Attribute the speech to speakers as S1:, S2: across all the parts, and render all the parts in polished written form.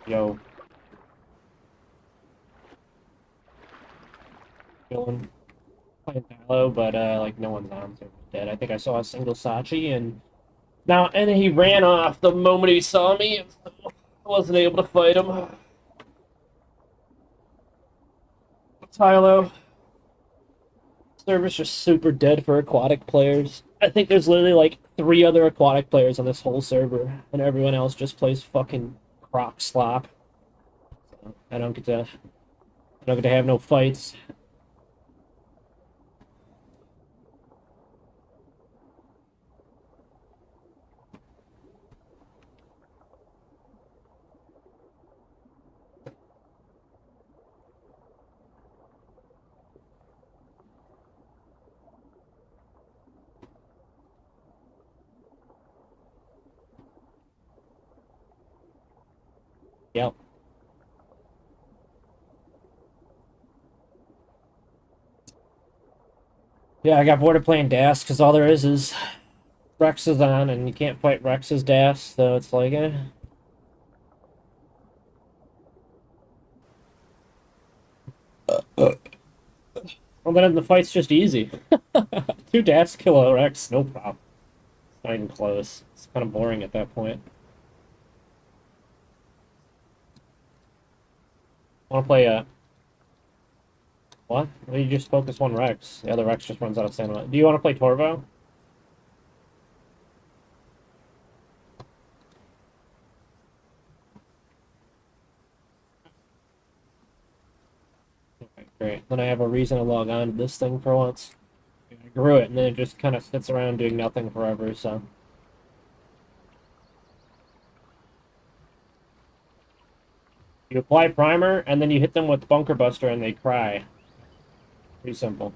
S1: Yo, chilling, playing Halo, but like no one's on, so we're dead. I think I saw a single Sachi, and then he ran off the moment he saw me, and so I wasn't able to fight him. Hilo, server's just super dead for aquatic players. I think there's literally like three other aquatic players on this whole server, and everyone else just plays fucking croc slop. So I don't get to have no fights. Yep. Yeah, I got bored of playing DAS because all there is Rex is on, and you can't fight Rex's DAS, so it's like, eh. Well, then the fight's just easy. Two DAS kill a Rex, no problem. It's not even close. It's kind of boring at that point. Want to play what? Well, you just focus one Rex. The other Rex just runs out of stamina. Do you want to play Torvo? Okay, great. Then I have a reason to log on to this thing for once. I grew it, and then it just kind of sits around doing nothing forever, so. You apply primer, and then you hit them with Bunker Buster, and they cry. Pretty simple.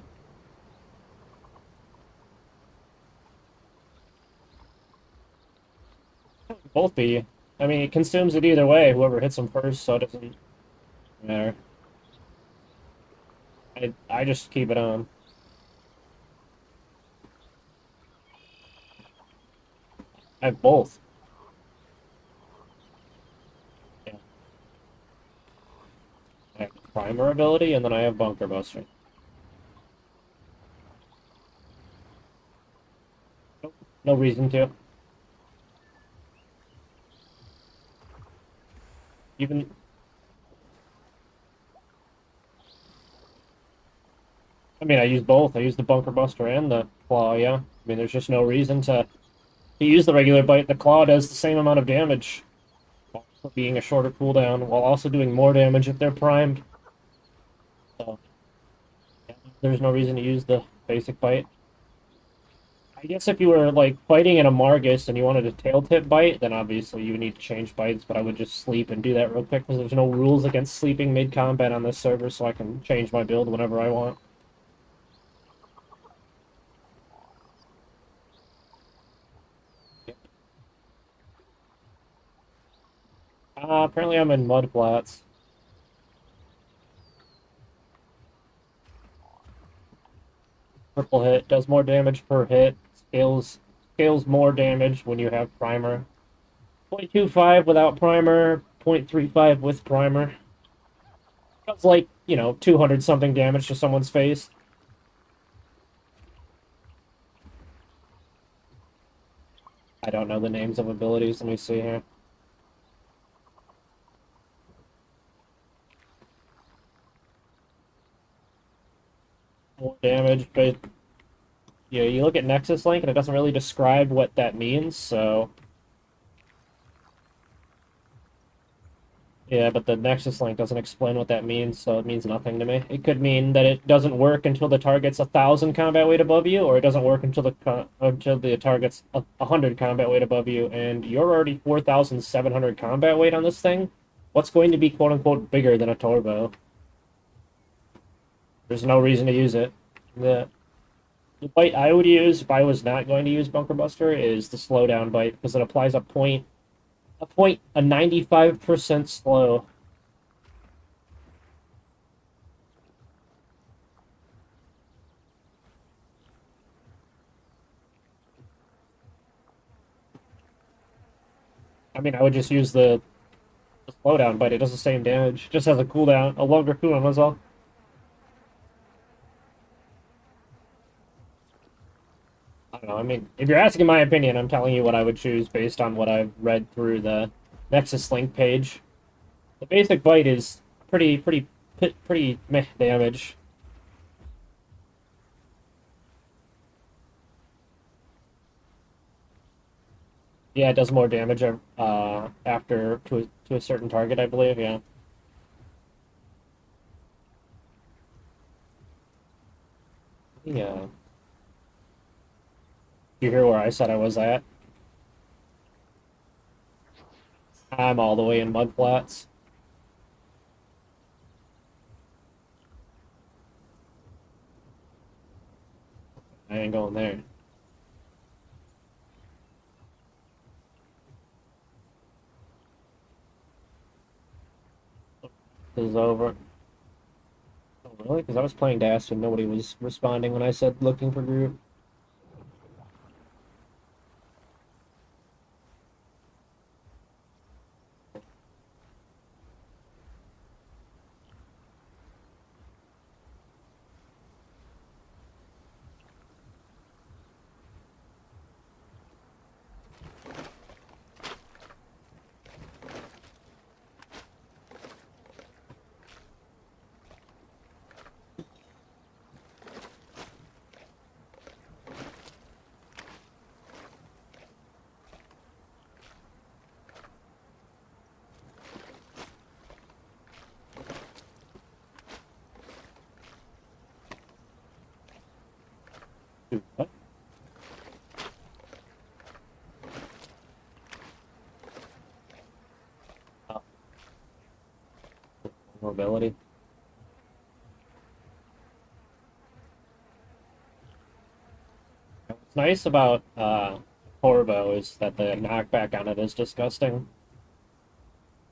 S1: Both be. I mean, it consumes it either way, whoever hits them first, so it doesn't matter. I just keep it on. I have both. Yeah. I have the primer ability, and then I have Bunker Buster. Nope. No reason to. Even I mean, I use both. I use the Bunker Buster and the Claw, yeah. I mean, there's just no reason to use the regular bite. The Claw does the same amount of damage, while also being a shorter cooldown, while also doing more damage if they're primed. So, yeah, there's no reason to use the basic bite. I guess if you were, like, fighting in a Margus and you wanted a tail tip bite, then obviously you would need to change bites, but I would just sleep and do that real quick, because there's no rules against sleeping mid-combat on this server, so I can change my build whenever I want. Apparently I'm in mud flats. Triple hit does more damage per hit. Scales more damage when you have primer. 0.25 without primer. 0.35 with primer. Does like 200 something damage to someone's face. I don't know the names of abilities. Let me see here. More damage, but yeah, you look at Nexus Link and it doesn't really describe what that means, so yeah, but the Nexus link doesn't explain what that means, so it means nothing to me. It could mean that it doesn't work until the target's 1,000 combat weight above you, or it doesn't work until the target's 100 combat weight above you, and you're already 4,700 combat weight on this thing. What's going to be quote unquote bigger than a turbo? There's no reason to use it. The bite I would use if I was not going to use Bunker Buster is the slowdown bite, because it applies a 95% slow. I mean, I would just use the slowdown bite. It does the same damage. Just has a cooldown, a longer cooldown, was all. I don't know. I mean, if you're asking my opinion, I'm telling you what I would choose based on what I've read through the Nexus Link page. The basic bite is pretty meh damage. Yeah, it does more damage after to a certain target, I believe. Yeah. Yeah. You hear where I said I was at? I'm all the way in mud flats. I ain't going there. This is over. Oh, really? Because I was playing Dash and nobody was responding when I said looking for group. Dude, what? Oh, mobility. What's nice about Corvo is that the knockback on it is disgusting.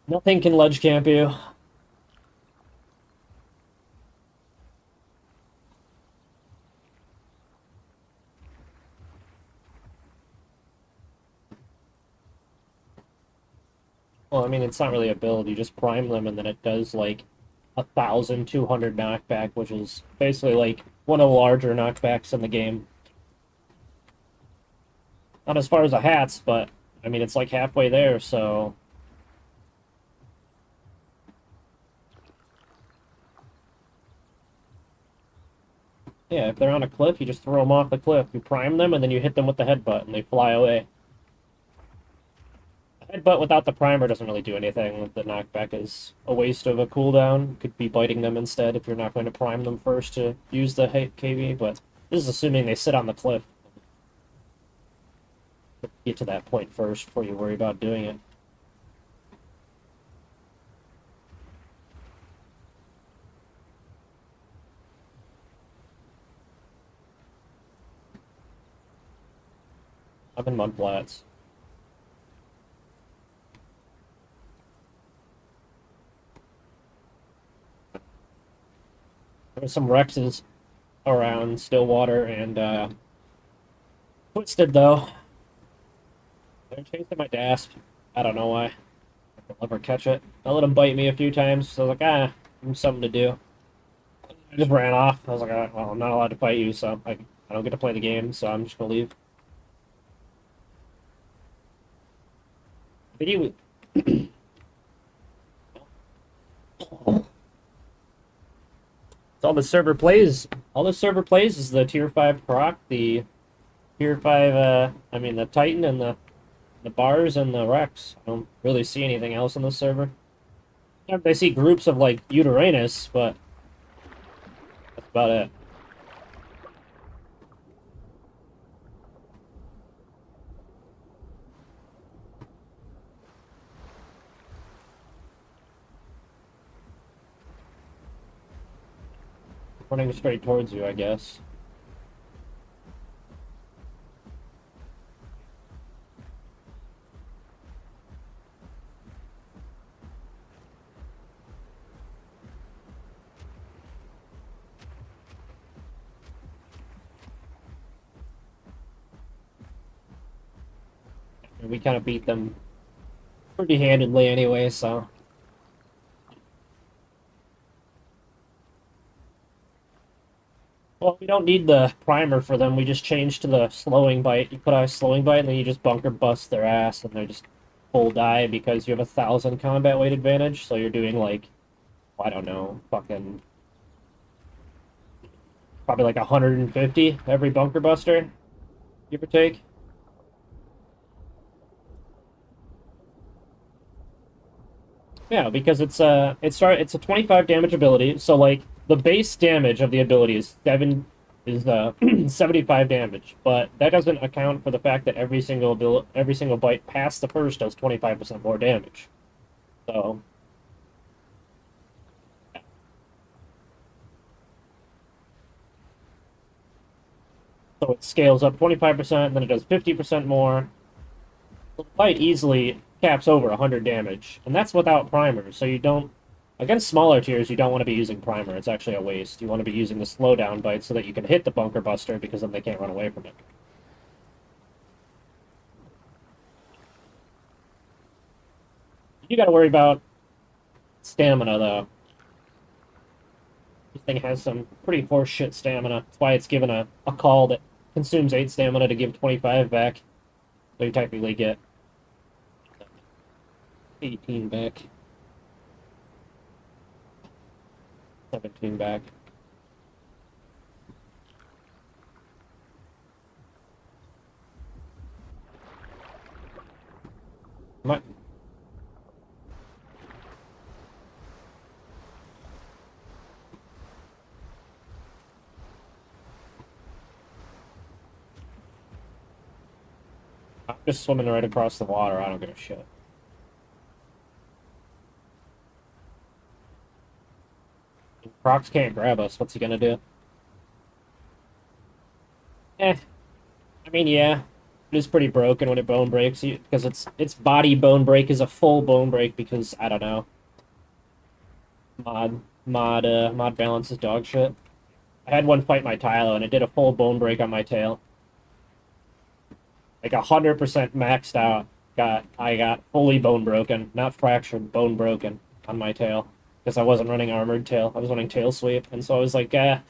S1: Nothing can ledge camp you. Well, I mean, it's not really a build. You just prime them, and then it does like 1,200 knockback, which is basically like one of the larger knockbacks in the game. Not as far as the hats, but I mean, it's like halfway there, so yeah, if they're on a cliff, you just throw them off the cliff. You prime them, and then you hit them with the headbutt, and they fly away. Headbutt without the primer doesn't really do anything. The knockback is a waste of a cooldown. You could be biting them instead if you're not going to prime them first to use the KV, but this is assuming they sit on the cliff. Get to that point first before you worry about doing it. I'm in mud flats. There's some Rexes around Stillwater and Twisted though. They're chasing my Dasp. I don't know why. I'll never catch it. I let him bite me a few times, so I was like, something to do. I just ran off. I was like, well, I'm not allowed to fight you, so I don't get to play the game, so I'm just gonna leave. But he it's all the server plays is the tier 5 proc, the tier 5 I mean the Titan and the bars and the Rex. I don't really see anything else on the server. Yeah, I see groups of like Uranus, but that's about it. Running straight towards you, I guess. We kind of beat them pretty handedly anyway, so Well, we don't need the primer for them. We just change to the slowing bite. You put out a slowing bite, and then you just bunker bust their ass, and they're just full die because you have 1,000 combat weight advantage. So you're doing like, I don't know, fucking probably like 150 every bunker buster, give or take. Yeah, because it's a 25 damage ability. So like the base damage of the ability is 75 damage, but that doesn't account for the fact that every single bite past the first does 25% more damage. So so it scales up 25%, then it does 50% more. The bite easily caps over 100 damage, and that's without primer. So you don't against smaller tiers, you don't want to be using primer. It's actually a waste. You want to be using the slowdown bite so that you can hit the bunker buster because then they can't run away from it. You got to worry about stamina though. This thing has some pretty horse shit stamina. That's why it's given a call that consumes 8 stamina to give 25 back. So you technically get 18 back, 17 back. My, I'm just swimming right across the water. I don't give a shit. Crocs can't grab us. What's he gonna do? Eh, I mean, yeah, it is pretty broken when it bone breaks because its body bone break is a full bone break because I don't know mod balance is dog shit. I had one fight my Tylo and it did a full bone break on my tail, like 100% maxed out. I got fully bone broken, not fractured, bone broken on my tail because I wasn't running armored tail. I was running tail sweep, and so I was like, yeah,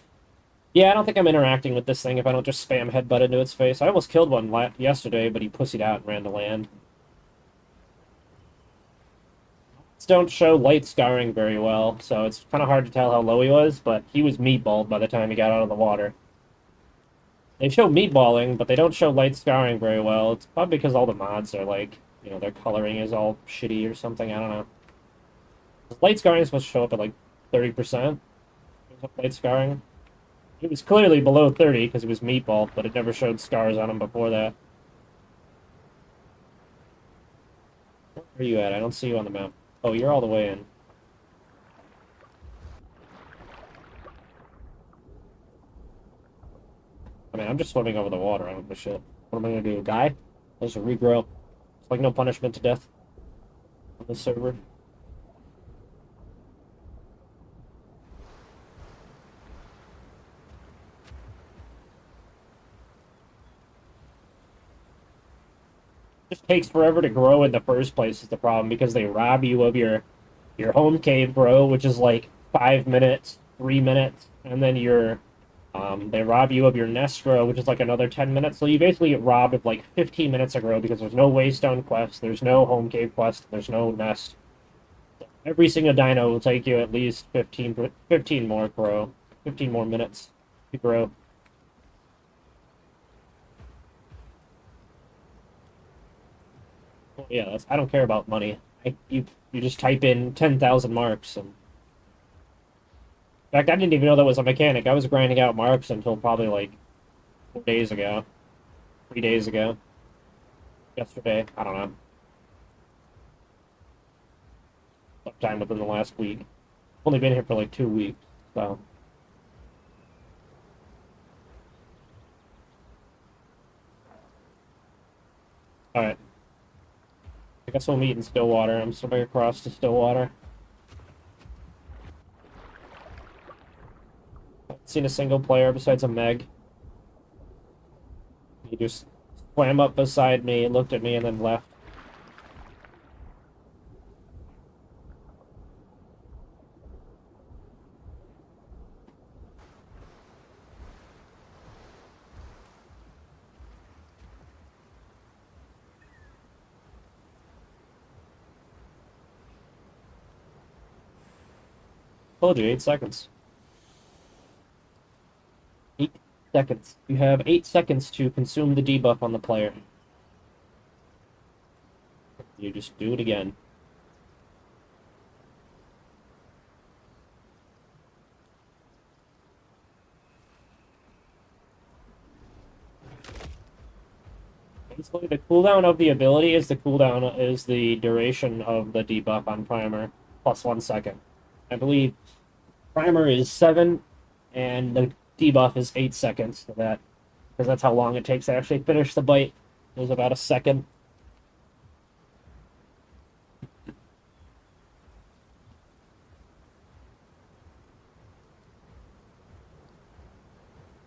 S1: I don't think I'm interacting with this thing if I don't just spam headbutt into its face. I almost killed one yesterday, but he pussied out and ran to land. Don't show light scarring very well, so it's kind of hard to tell how low he was, but he was meatballed by the time he got out of the water. They show meatballing, but they don't show light scarring very well. It's probably because all the mods are like, their coloring is all shitty or something. I don't know. Light scarring is supposed to show up at like 30%. Light scarring. It was clearly below 30 because it was meatballed, but it never showed scars on him before that. Where are you at? I don't see you on the map. Oh, you're all the way in. I mean, I'm just swimming over the water. I don't give a shit. What am I gonna do? Die? I'll just regrow. It's like no punishment to death on this server. It just takes forever to grow in the first place is the problem because they rob you of your home cave grow, which is like 5 minutes, 3 minutes, and then they rob you of your nest grow, which is like another 10 minutes. So you basically get robbed of like 15 minutes of grow because there's no waystone quest, there's no home cave quest, there's no nest. Every single dino will take you at least 15 more grow, 15 more minutes to grow. Well, yeah, I don't care about money. You just type in 10,000 marks, and in fact, I didn't even know that was a mechanic. I was grinding out marks until probably like 4 days ago, 3 days ago, yesterday. I don't know, sometime within the last week. Only been here for like 2 weeks, so. All right, I guess we'll meet in Stillwater. I'm swimming across to Stillwater. Haven't seen a single player besides a Meg. He just swam up beside me, looked at me, and then left. Told you, 8 seconds. 8 seconds. You have 8 seconds to consume the debuff on the player. You just do it again. Basically, the cooldown of the ability is the duration of the debuff on Primer, plus 1 second. I believe Primer is 7, and the debuff is 8 seconds for that, because that's how long it takes to actually finish the bite. It was about a second.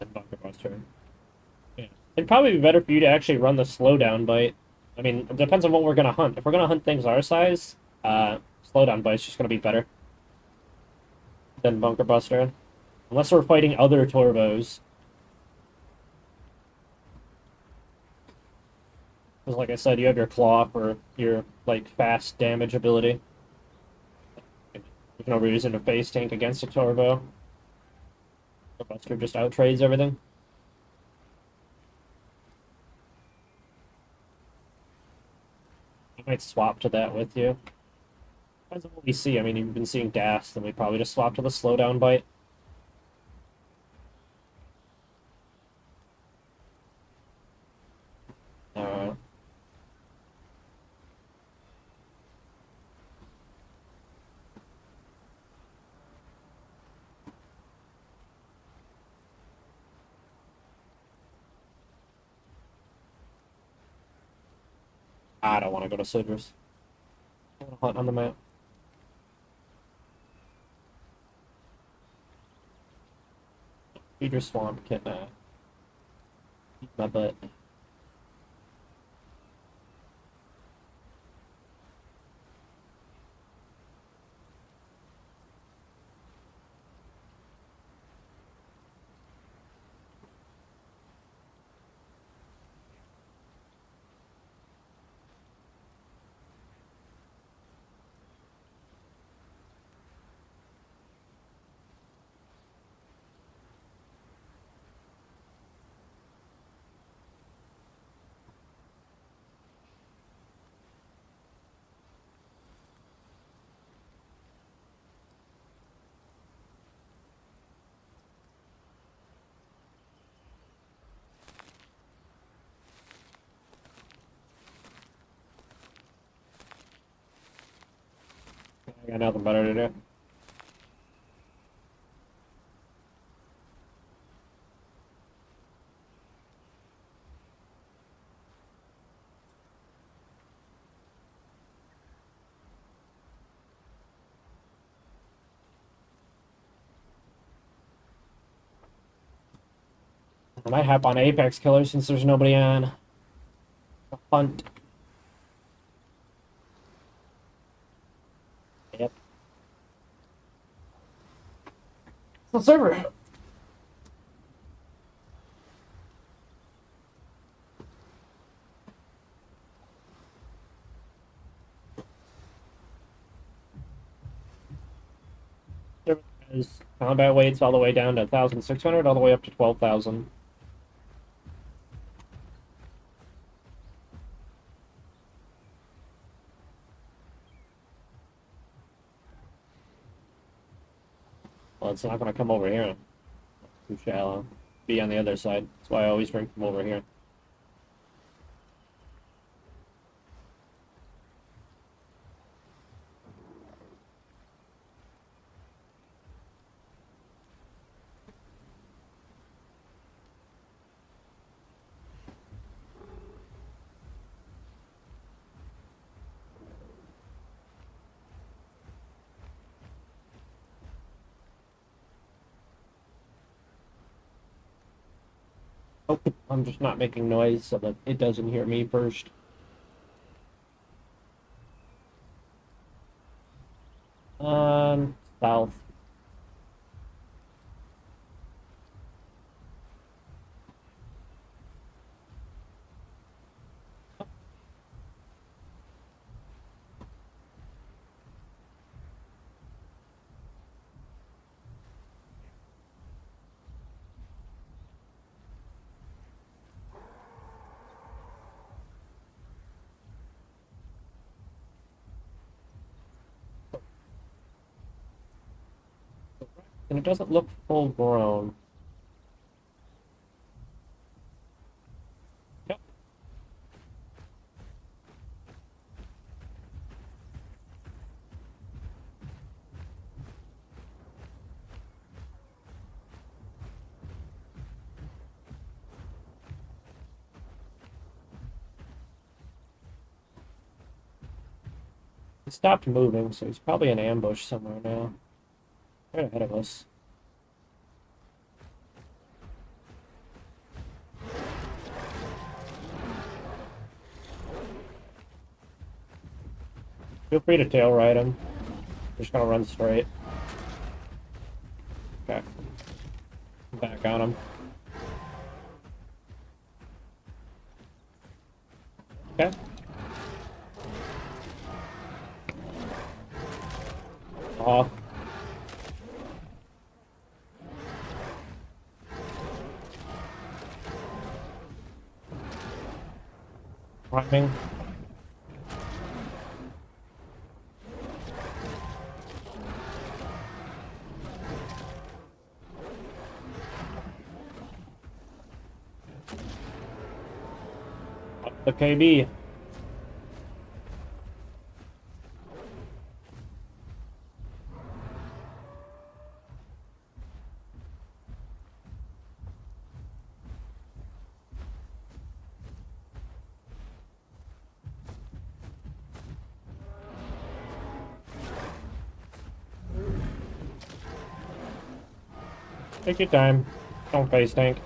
S1: And Bunker Buster. Yeah. It'd probably be better for you to actually run the slowdown bite. I mean, it depends on what we're gonna hunt. If we're gonna hunt things our size, slowdown bite's just gonna be better than Bunker Buster. Unless we're fighting other Turbos. Because like I said, you have your claw for your like fast damage ability. There's no reason to face tank against a Turbo. The Buster just outtrades everything. I might swap to that with you. Depends on what we see. I mean, you've been seeing Dash, then we probably just swap to the slowdown bite. Uh, I don't want to go to Citrus. I want to hunt on the map. Feeder Swamp, Kidnap. Eat my butt. I got nothing better to do. I might hop on Apex Killer since there's nobody on. Hunt. Yep. It's the server. Server has combat weights all the way down to 1,600, all the way up to 12,000. Well, it's not going to come over here. Too shallow. Be on the other side. That's why I always bring them over here. Oh, I'm just not making noise so that it doesn't hear me first. South. And it doesn't look full grown. Yep. He stopped moving, so he's probably in ambush somewhere now. Right ahead of us. Feel free to tail ride him. We're just gonna run straight. Okay. Back on him. Okay. Off. Climbing. Up the KB. Take your time. Don't face tank.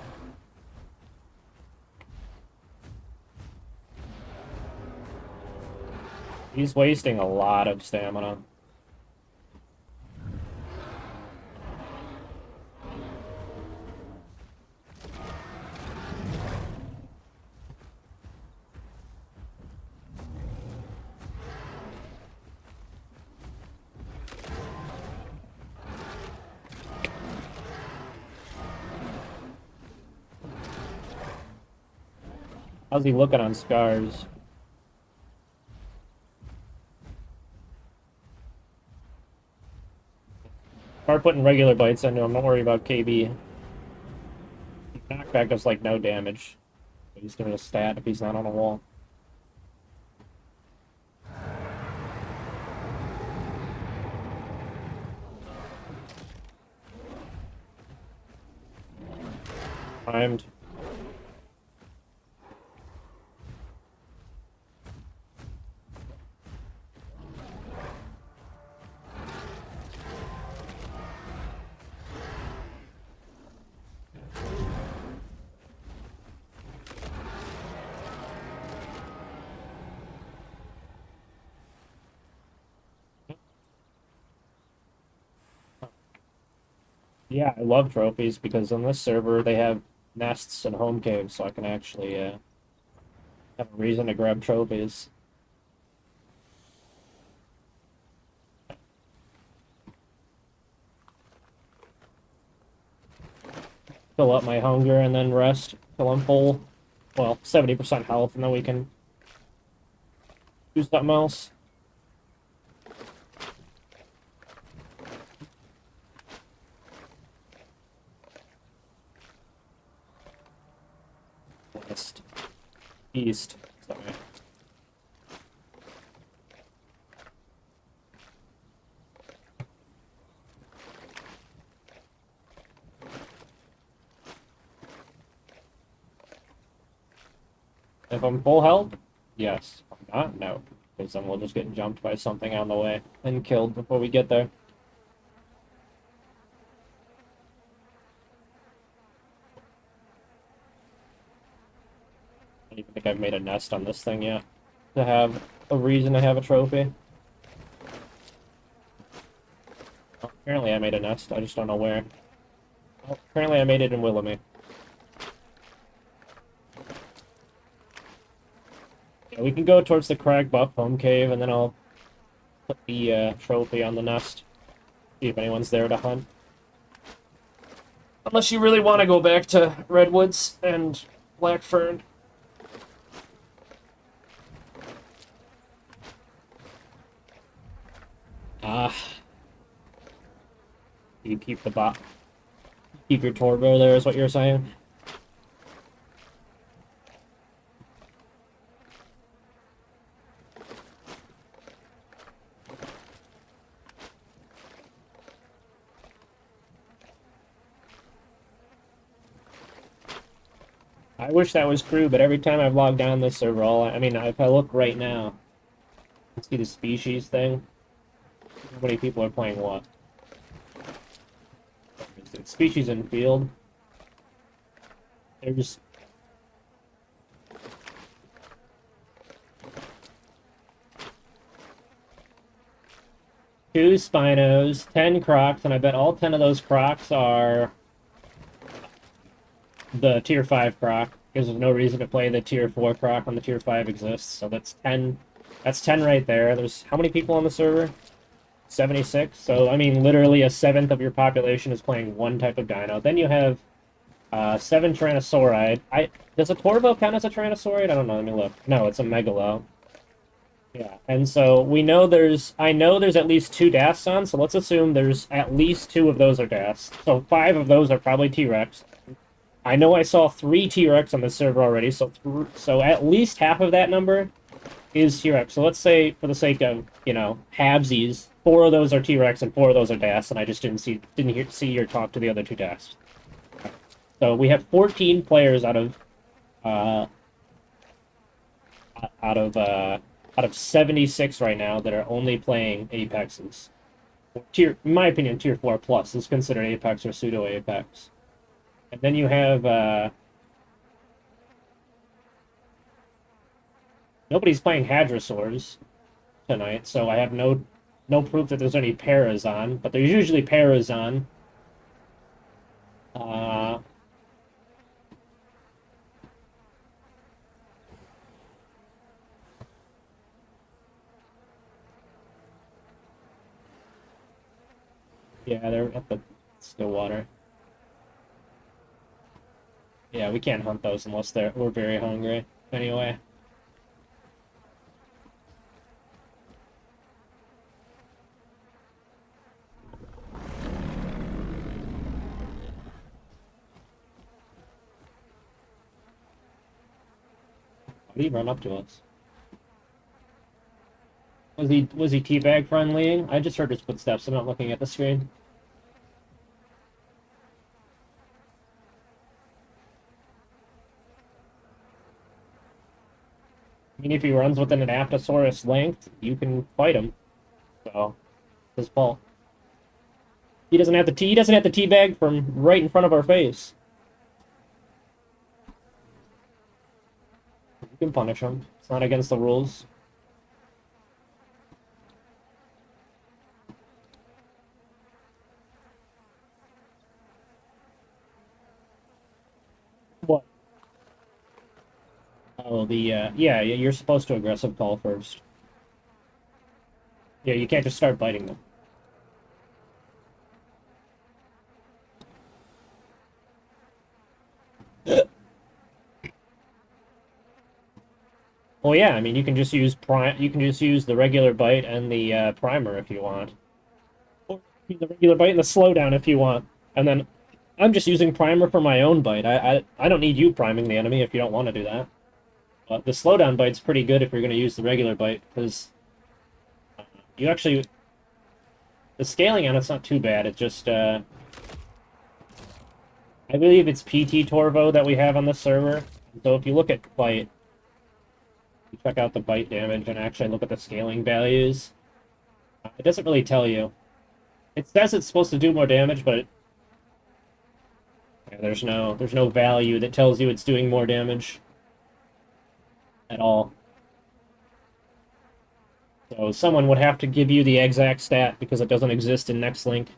S1: He's wasting a lot of stamina. How's he looking on scars? Start putting regular bites into him. Don't worry about KB. Knockback does like no damage. He's doing a stat if he's not on a wall. Primed. Yeah, I love trophies because on this server they have nests and home caves, so I can actually have a reason to grab trophies. Fill up my hunger and then rest till I'm full. Well, 70% health, and then we can do something else. West. East. Sorry. If I'm full health, yes. If I'm not, no. Because then we'll just get jumped by something on the way and killed before we get there. I don't even think I've made a nest on this thing yet to have a reason to have a trophy. Oh, apparently I made a nest, I just don't know where. Oh, apparently I made it in Willoughby. Yeah, we can go towards the Crag Buff home cave, and then I'll put the trophy on the nest. See if anyone's there to hunt. Unless you really want to go back to Redwoods and Blackfern. Ah. You keep the bot, keep your turbo there, is what you're saying? I wish that was true, but every time I've logged on this server, I mean, if I look right now, see the species thing. How many people are playing what? It's species in field. There's two Spinos, 10 Crocs, and I bet all 10 of those Crocs are the Tier 5 Croc, because there's no reason to play the Tier 4 Croc when the Tier 5 exists. So that's 10. That's 10 right there. There's how many people on the server? 76. So, I mean, literally a seventh of your population is playing one type of dino. Then you have 7 Tyrannosaurid. Does a Torvo count as a Tyrannosaurid? I don't know. Let me look. No, it's a Megalo. Yeah, and so I know there's at least 2 Dastons, so let's assume there's at least 2 of those are Dast. So 5 of those are probably T-Rex. I know I saw 3 T-Rex on the server already, so at least half of that number is T-Rex. So let's say, for the sake of, you know, halvesies, 4 of those are T-Rex and 4 of those are Dast, and I just didn't see or talk to the other 2 Dast. So we have 14 players out of 76 right now that are only playing Apexes. In my opinion, Tier 4 plus is considered Apex or pseudo Apex. And then you have nobody's playing Hadrosaurs tonight, so I have no proof that there's any paras on, but there's usually paras on. Yeah, they're at the Stillwater. Yeah, we can't hunt those unless we're very hungry. Anyway. Why did he run up to us? Was he teabag friendly? I just heard his footsteps. I'm not looking at the screen. I mean, if he runs within an Apatosaurus length, you can fight him. So, his fault. He doesn't have to teabag from right in front of our face. You can punish him. It's not against the rules. What? Oh, yeah, you're supposed to aggressive call first. Yeah, you can't just start biting them. Well, yeah, I mean, you can just use the regular bite and the primer if you want. Or the regular bite and the slowdown if you want. And then I'm just using primer for my own bite. I don't need you priming the enemy if you don't want to do that. But the slowdown bite's pretty good if you're going to use the regular bite, because you actually... The scaling on it's not too bad. It's just, I believe it's PT Torvo that we have on the server. So if you look at bite, you check out the bite damage and actually look at the scaling values, it doesn't really tell you. It says it's supposed to do more damage, but yeah, there's no value that tells you it's doing more damage at all. So someone would have to give you the exact stat because it doesn't exist in NextLink.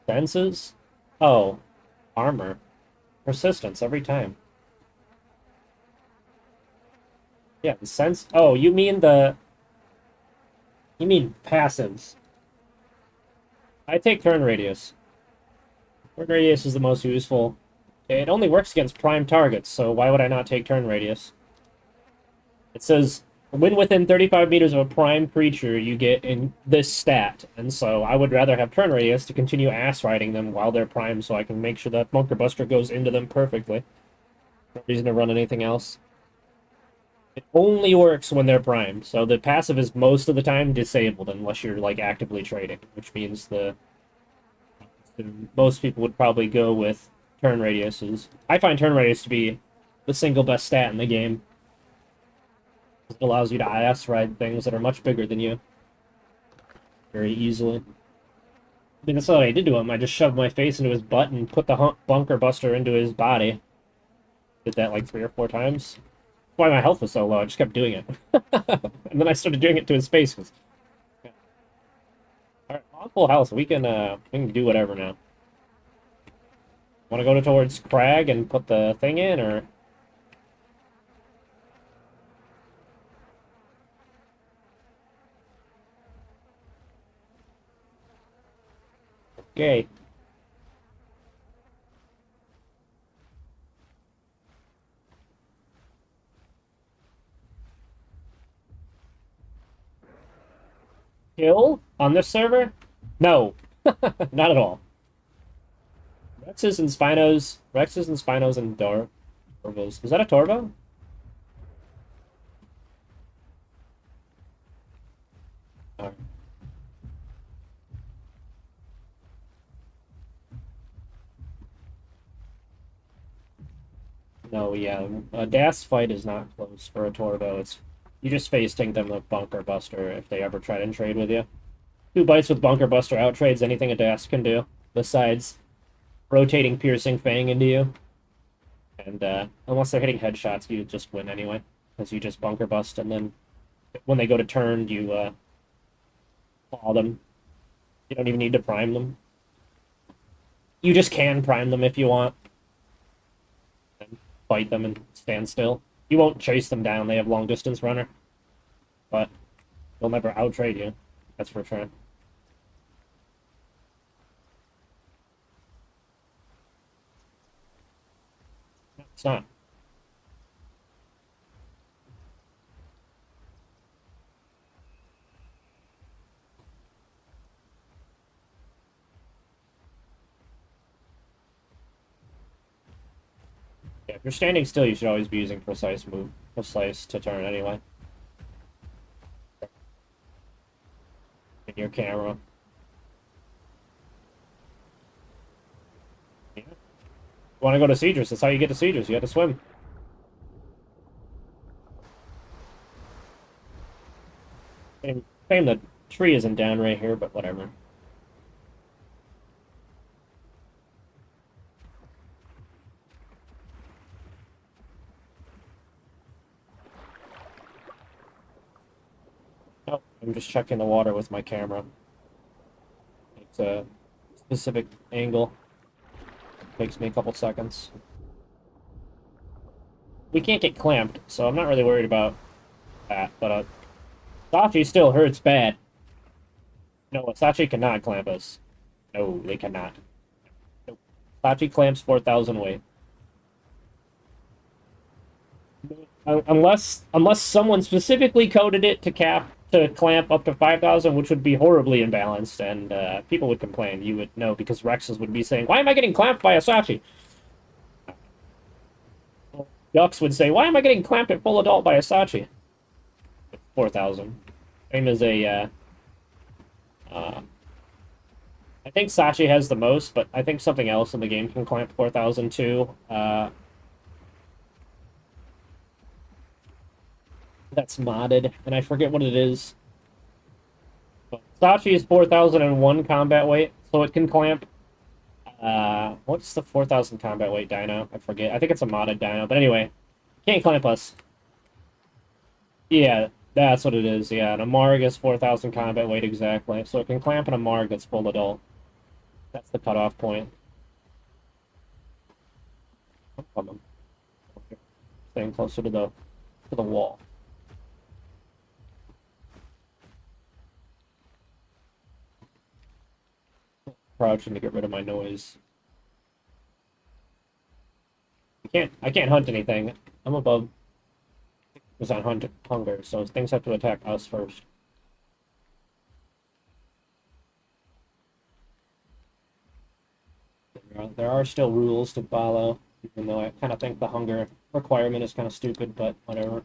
S1: Senses? Oh, armor. Persistence every time. Yeah, the sense. Oh, you mean the. You mean passives. I take turn radius. Turn radius is the most useful. It only works against prime targets, so why would I not take turn radius? It says, when within 35 meters of a prime creature, you get in this stat. And so I would rather have turn radius to continue ass riding them while they're prime so I can make sure that Bunker Buster goes into them perfectly. No reason to run anything else. It only works when they're primed, so the passive is most of the time disabled unless you're like actively trading, which means most people would probably go with turn radiuses. I find turn radius to be the single best stat in the game. It allows you to IS ride things that are much bigger than you very easily. I mean, that's what I did to him. I just shoved my face into his butt and put the Bunker Buster into his body. Did that like 3 or 4 times. That's why my health was so low. I just kept doing it. And then I started doing it to his face. Alright, on full health. We can do whatever now. Want to go towards Crag and put the thing in, or... Okay. Kill on this server? No. Not at all. Rexes and Spinos and Torvos. Is that a Torvo? Alright. No, yeah. A DAS fight is not close for a Torvo. It's you just face tank them with Bunker Buster if they ever try and trade with you. 2 bites with Bunker Buster outtrades anything a DAS can do, besides rotating Piercing Fang into you. And unless they're hitting headshots, you just win anyway, because you just Bunker Bust, and then when they go to turn, you claw them. You don't even need to prime them. You just can prime them if you want. And fight them and stand still. You won't chase them down, they have long distance runner. But they'll never outtrade you, that's for sure. No, it's not. Yeah, if you're standing still, you should always be using precise to turn anyway. In your camera. Yeah. You want to go to Siegers? That's how you get to Siegers. You have to swim. And shame the tree isn't down right here, but whatever. Oh, I'm just checking the water with my camera. It's a specific angle. Takes me a couple seconds. We can't get clamped, so I'm not really worried about that, but Sachi still hurts bad. No, Sachi cannot clamp us. No, they cannot. Nope. Sachi clamps 4,000 weight. Unless someone specifically coded it to clamp up to 5,000, which would be horribly imbalanced, and people would complain. You would know, because Rexes would be saying, "Why am I getting clamped by a Sachi?" Ducks would say, "Why am I getting clamped at full adult by a Sachi?" 4,000. Same as a, I think Sachi has the most, but I think something else in the game can clamp 4,000 too. That's modded, and I forget what it is. But Sachi is 4,001 combat weight, so it can clamp. What's the 4,000 combat weight dino? I forget. I think it's a modded dino, but anyway, can't clamp us. Yeah, that's what it is. Yeah, an Amarg is 4,000 combat weight exactly, so it can clamp an Amarg that's full adult. That's the cutoff point. I'm coming. Staying closer to the wall. Crouching to get rid of my noise. I can't hunt anything. I'm above percent hunger, so things have to attack us first. There are still rules to follow, even though I kind of think the hunger requirement is kind of stupid, but whatever.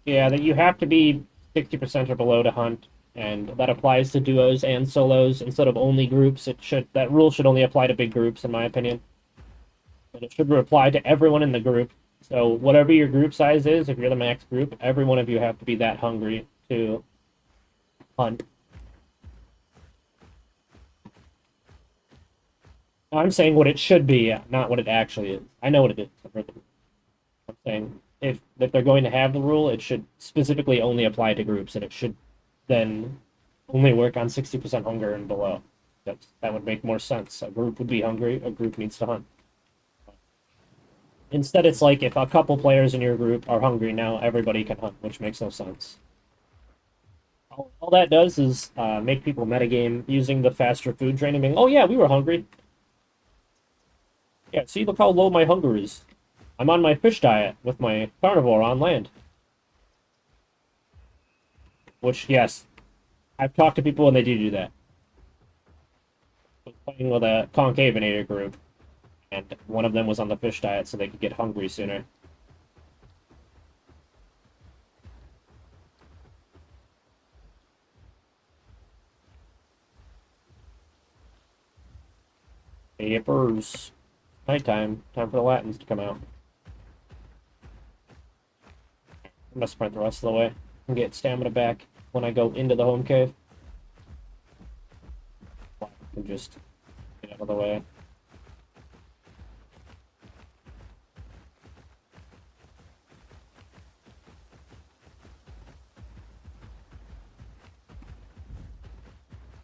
S1: Yeah, that you have to be 60% or below to hunt, and that applies to duos and solos instead of only groups. That rule should only apply to big groups, in my opinion. And it should apply to everyone in the group. So whatever your group size is, if you're the max group, every one of you have to be that hungry to hunt. I'm saying what it should be, not what it actually is. I know what it is. I'm saying if they're going to have the rule, it should specifically only apply to groups, and it should then only work on 60% hunger and below. That would make more sense. A group would be hungry, a group needs to hunt. Instead, it's like if a couple players in your group are hungry, now everybody can hunt, which makes no sense. All that does is make people metagame using the faster food training, being, oh yeah, we were hungry. Yeah, see, look how low my hunger is. I'm on my fish diet with my carnivore on land. Which, yes, I've talked to people and they do that. I was playing with a concavinator group, and one of them was on the fish diet so they could get hungry sooner. Papers. Nighttime. Time for the Latins to come out. I'm gonna sprint the rest of the way and get stamina back when I go into the home cave. And just get out of the way.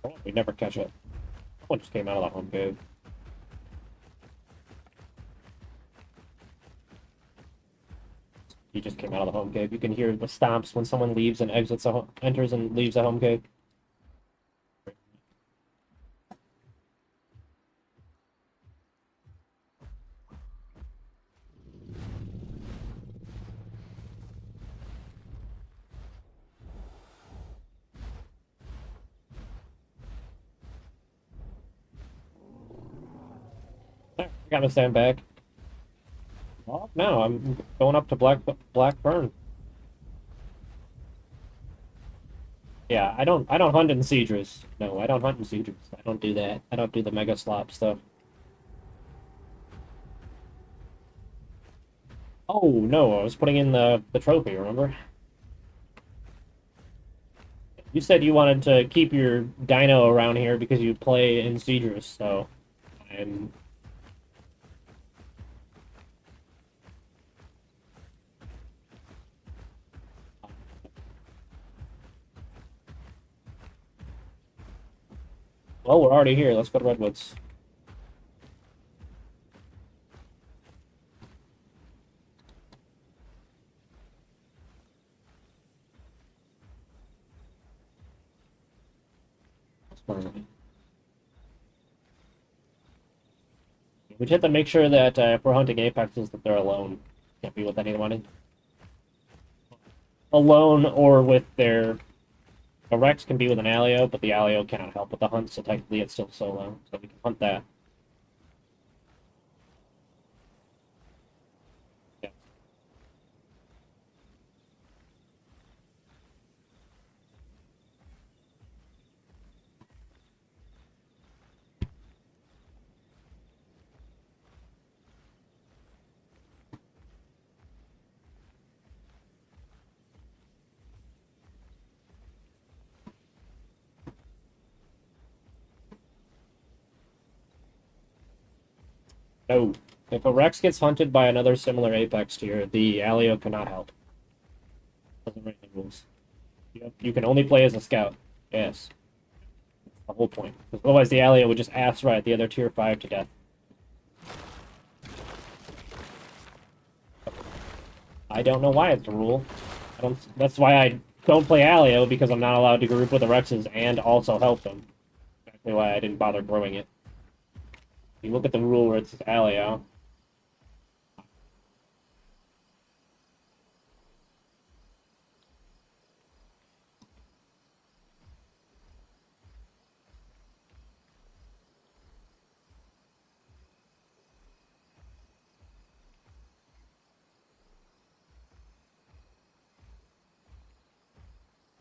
S1: Oh, we never catch it. Someone just came out of the home cave. He just came out of the home cave. You can hear the stomps when someone leaves and enters and leaves the home cave. I gotta stand back. Well, no, I'm going up to Black Fern. Yeah, I don't hunt in Cedrus. No, I don't hunt in Cedrus. I don't do that. I don't do the mega slop stuff. Oh no, I was putting in the trophy, remember? You said you wanted to keep your dino around here because you play in Cedrus, so I'm well, we're already here. Let's go to Redwoods. We just have to make sure that if we're hunting apexes, that they're alone. Can't be with anyone. Alone or with their... A Rex can be with an Alio, but the Alio cannot help with the hunt, so technically it's still solo. So we can hunt that. Yeah. No. If a Rex gets hunted by another similar apex tier, the Alio cannot help. Doesn't write the rules. You can only play as a scout. Yes. the whole point. Because otherwise the Alio would just ass right the other tier 5 to death. I don't know why it's a rule. That's why I don't play Alio, because I'm not allowed to group with the Rexes and also help them. Exactly why I didn't bother growing it. You look at the rule where it says Alio.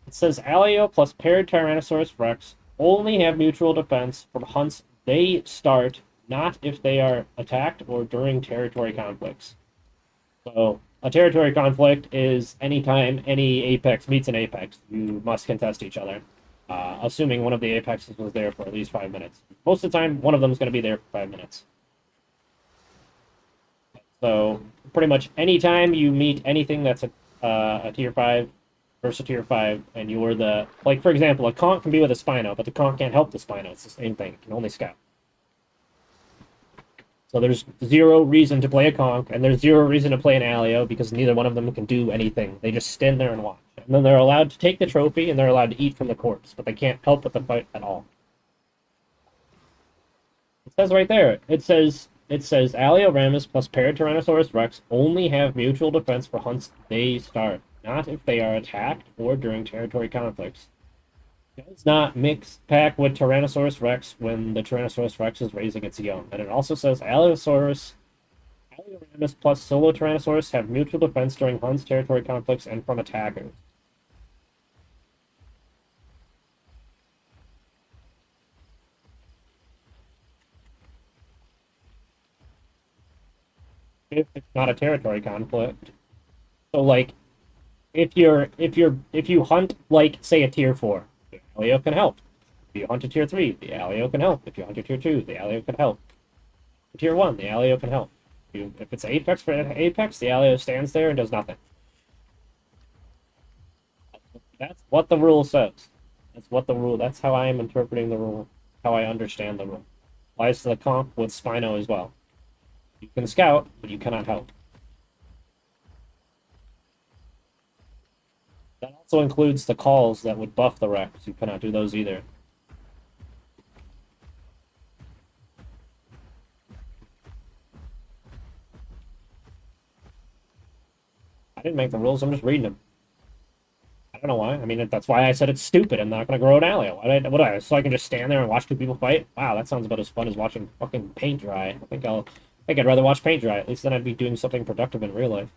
S1: It says Alio plus paired Tyrannosaurus Rex only have mutual defense from hunts they start, not if they are attacked or during territory conflicts. So, a territory conflict is anytime any apex meets an apex, you must contest each other. Assuming one of the apexes was there for at least 5 minutes. Most of the time, one of them is going to be there for 5 minutes. So, pretty much anytime you meet anything that's a tier 5 versus a tier 5, and you're the... Like, for example, a conch can be with a Spino, but the conch can't help the Spino. It's the same thing. It can only scout. So there's zero reason to play a conch, and there's zero reason to play an Alio, because neither one of them can do anything. They just stand there and watch. And then they're allowed to take the trophy, and they're allowed to eat from the corpse, but they can't help with the fight at all. It says right there, it says Alioramus plus paired Tyrannosaurus Rex only have mutual defense for hunts they start, not if they are attacked or during territory conflicts. Does not mix pack with Tyrannosaurus Rex when the Tyrannosaurus Rex is raising its young. And it also says Alioramus plus solo Tyrannosaurus have mutual defense during hunts, territory conflicts, and from attackers. If it's not a territory conflict. So like if you hunt like say a tier 4, the Alio can help. If you hunt a tier 3, the Alio can help. If you hunt a tier 2, the Alio can help. For tier 1, the Alio can help. If it's Apex for Apex, the Alio stands there and does nothing. That's what the rule says. That's how I am interpreting the rule. How I understand the rule. Applies to the comp with Spino as well. You can scout, but you cannot help. That also includes the calls that would buff the Rex. You cannot do those either. I didn't make the rules, I'm just reading them. I don't know why. I mean, that's why I said it's stupid. I'm not going to grow an Alio. So I can just stand there and watch two people fight? Wow, that sounds about as fun as watching fucking paint dry. I think I'd rather watch paint dry. At least then I'd be doing something productive in real life.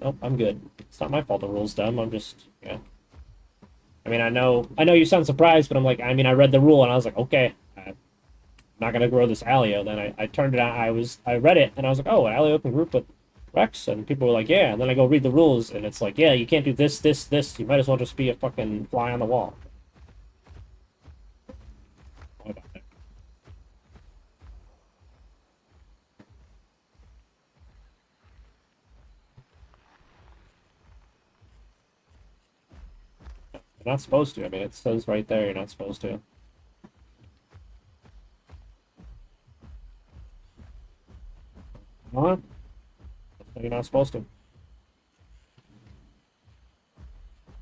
S1: Nope, I'm good. It's not my fault the rule's dumb. I'm just, yeah. I mean, I know you sound surprised, but I'm like, I mean, I read the rule and I was like, okay, I'm not gonna grow this Alio. Then I turned it on. I read it and I was like, oh, an Alio can group with Rex, and people were like, yeah. And then I go read the rules and it's like, yeah, you can't do this, this, this. You might as well just be a fucking fly on the wall. What about that? You're not supposed to. I mean, it says right there you're not supposed to. What? You're not supposed to.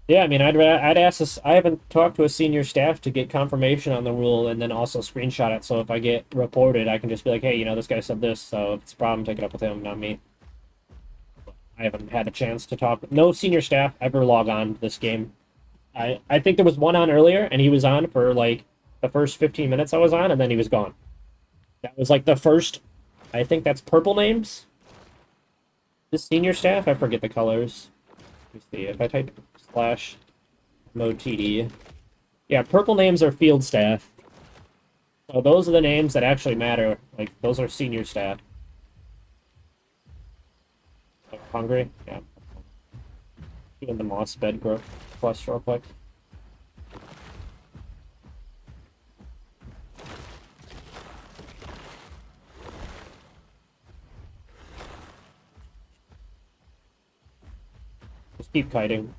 S1: Yeah, I mean, I'd ask this. I haven't talked to a senior staff to get confirmation on the rule, and then also screenshot it. So if I get reported, I can just be like, hey, this guy said this, so if it's a problem, take it up with him, not me. I haven't had a chance to talk. No senior staff ever log on to this game. I think there was one on earlier, and he was on for like the first 15 minutes I was on, and then he was gone. That was like the first. I think that's purple names. This senior staff, I forget the colors. Let me see if I type /mode TD. Yeah, purple names are field staff. So those are the names that actually matter. Like those are senior staff. Hungry? Yeah. Doing the moss bed growth plus real quick. Just keep kiting.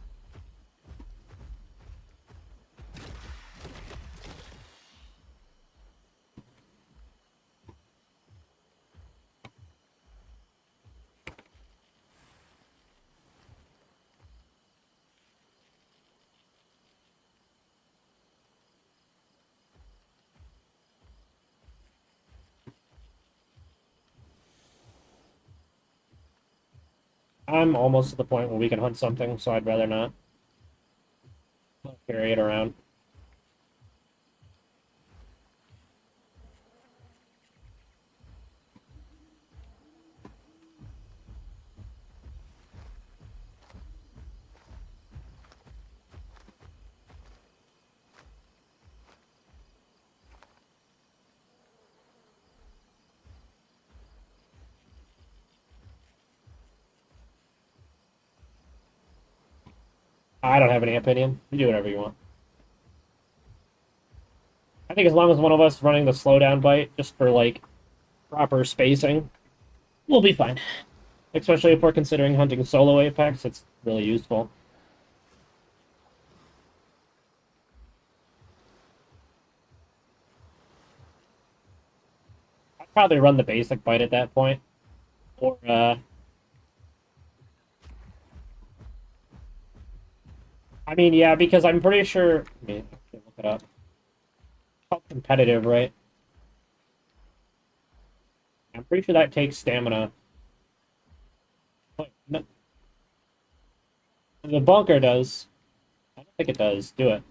S1: I'm almost at the point where we can hunt something, so I'd rather not carry it around. I don't have any opinion. You do whatever you want. I think as long as one of us is running the slowdown bite, just for, like, proper spacing, we'll be fine. Especially if we're considering hunting solo apex, it's really useful. I'd probably run the basic bite at that point. Or, I mean, yeah, because I'm pretty sure... I mean, look it up. It's called competitive, right? I'm pretty sure that takes stamina. Wait, no, the bunker does. I don't think it does. Do it.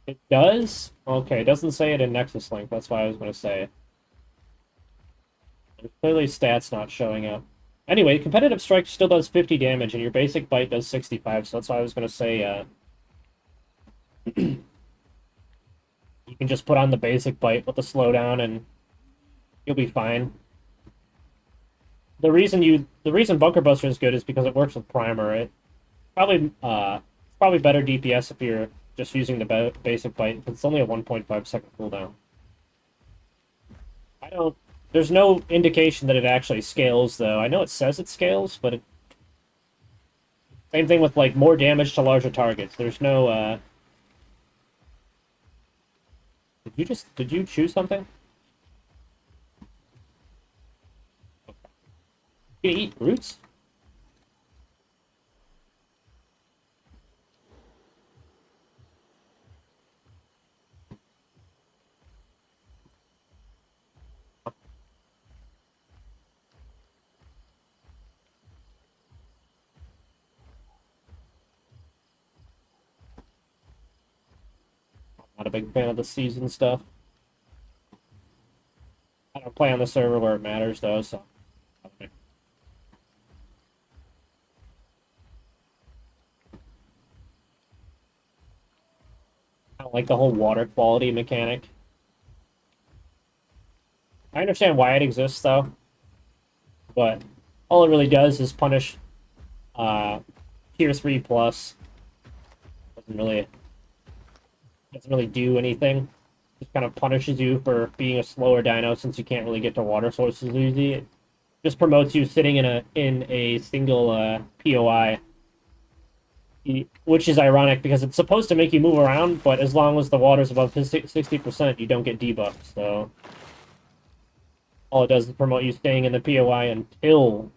S1: It does? Okay, it doesn't say it in Nexus Link. That's why I was going to say it. There's clearly stats not showing up. Anyway, competitive strike still does 50 damage, and your basic bite does 65, so that's why I was going to say, you can just put on the basic bite with the slowdown, and you'll be fine. The reason Bunker Buster is good is because it works with Primer, right? Probably better DPS if you're just using the basic bite, because it's only a 1.5-second cooldown. There's no indication that it actually scales, though. I know it says it scales, but same thing with, like, more damage to larger targets. There's no, Did you choose something? You eat roots? Not a big fan of the season stuff. I don't play on the server where it matters, though, so... Okay. I don't like the whole water quality mechanic. I understand why it exists, though, but all it really does is punish tier 3 plus. Doesn't really do anything. Just kind of punishes you for being a slower dino since you can't really get to water sources easy. It just promotes you sitting in a single POI, which is ironic because it's supposed to make you move around, but as long as the water's above 60%, you don't get debuffed. So all it does is promote you staying in the POI until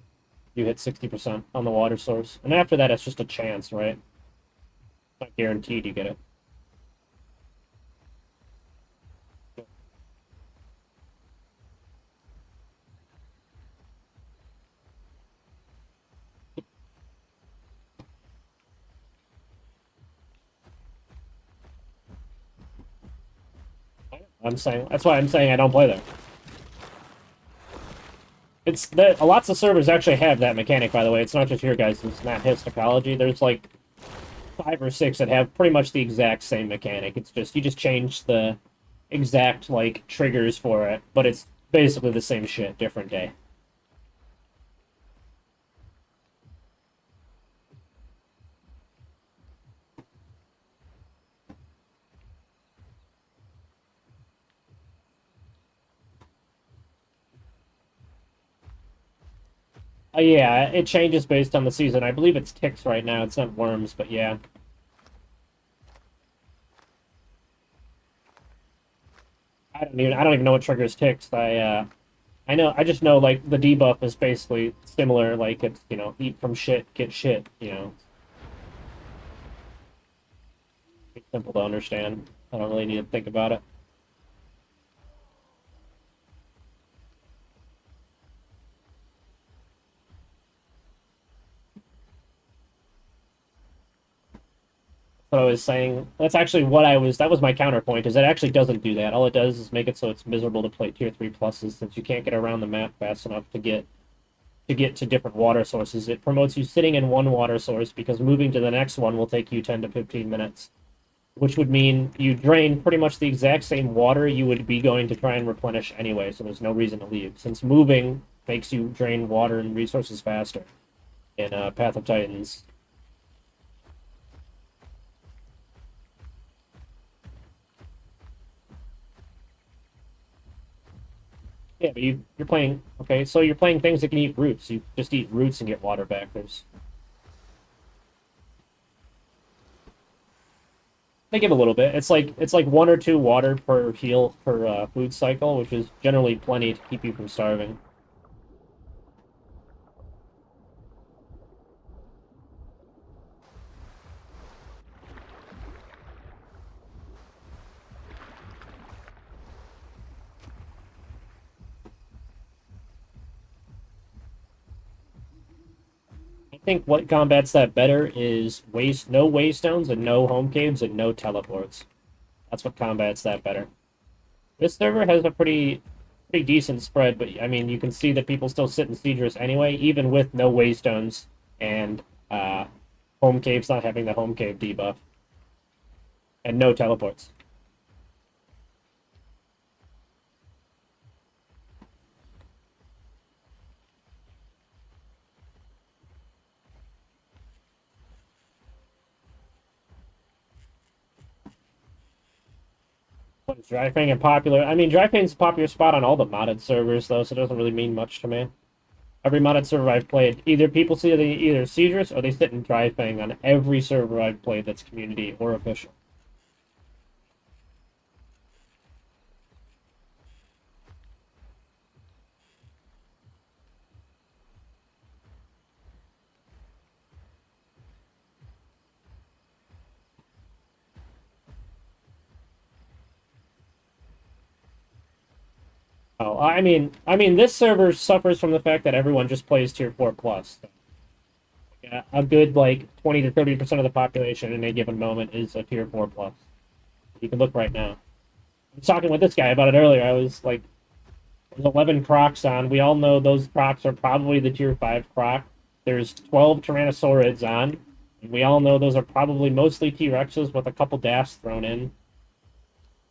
S1: you hit 60% on the water source. And after that, it's just a chance, right? It's not guaranteed you get it. That's why I'm saying I don't play there. It's that lots of servers actually have that mechanic, by the way. It's not just your guys' Snap Histology. There's like 5 or 6 that have pretty much the exact same mechanic. It's just you just change the exact like triggers for it, but it's basically the same shit, different day. Yeah, it changes based on the season. I believe it's ticks right now. It's not worms, but yeah. I don't even know what triggers ticks. I just know like the debuff is basically similar. Like it's eat from shit, get shit. It's simple to understand. I don't really need to think about it. what I was saying. That's actually what I was. That was my counterpoint. Is it actually doesn't do that. All it does is make it so it's miserable to play tier 3 pluses since you can't get around the map fast enough to get to different water sources. It promotes you sitting in one water source because moving to the next one will take you 10 to 15 minutes, which would mean you drain pretty much the exact same water you would be going to try and replenish anyway. So there's no reason to leave since moving makes you drain water and resources faster in Path of Titans. Yeah, but you're playing okay. So you're playing things that can eat roots. You just eat roots and get water back. They give a little bit. It's like 1 or 2 water per heal per food cycle, which is generally plenty to keep you from starving. I think what combats that better is no waystones and no home caves and no teleports. That's what combats that better. This server has a pretty decent spread, but I mean you can see that people still sit in Siegers anyway, even with no waystones and home caves not having the home cave debuff and no teleports. Is Dryfang and popular? I mean, Dryfang's a popular spot on all the modded servers, though, so it doesn't really mean much to me. Every modded server I've played, either people see the either Siegers or they sit in Dryfang on every server I've played that's community or official. Oh, I mean, this server suffers from the fact that everyone just plays tier 4 plus. Yeah, a good like 20 to 30% of the population in a given moment is a tier 4 plus. You can look right now. I was talking with this guy about it earlier. I was like, there's 11 Crocs on. We all know those Crocs are probably the tier 5 Croc. There's 12 Tyrannosaurids on. And we all know those are probably mostly T-Rexes with a couple DAFs thrown in.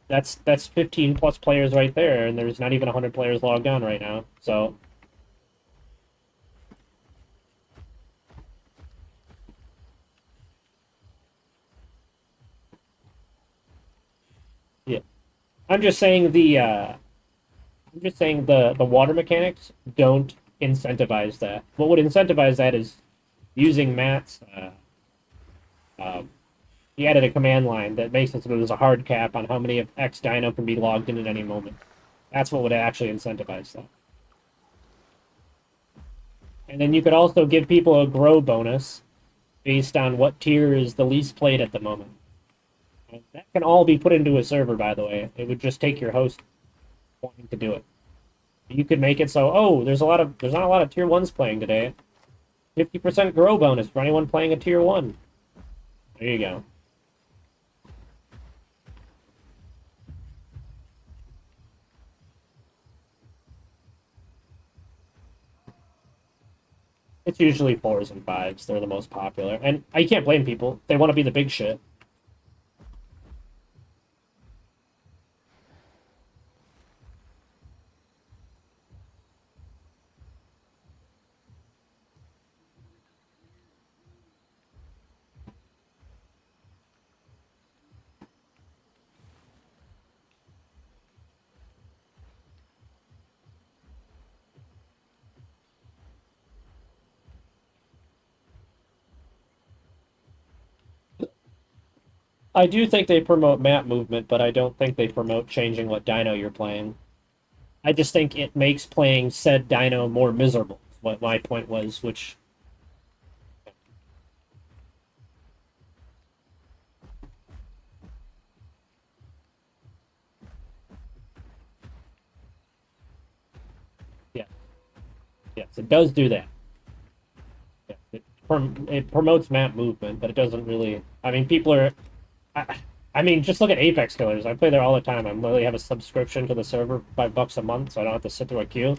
S1: That's 15 plus players right there, and there's not even 100 players logged on right now. So yeah, I'm just saying the water mechanics don't incentivize that. What would incentivize that is using Matt's. Um, he added a command line that makes it so there's a hard cap on how many of X Dino can be logged in at any moment. That's what would actually incentivize that. And then you could also give people a grow bonus based on what tier is the least played at the moment. And that can all be put into a server, by the way. It would just take your host wanting to do it. You could make it so, oh, there's not a lot of tier 1s playing today. 50% grow bonus for anyone playing a tier 1. There you go. It's usually 4s and 5s. They're the most popular. And you can't blame people. They want to be the big shit. I do think they promote map movement, but I don't think they promote changing what dino you're playing. I just think it makes playing said dino more miserable. What my point was, which yeah, yes, it does do that. Yeah, it promotes map movement, but it doesn't really. I mean, people are. I, I mean, just look at Apex Killers. I play there all the time. I literally have a subscription to the server, $5 a month, so I don't have to sit through a queue.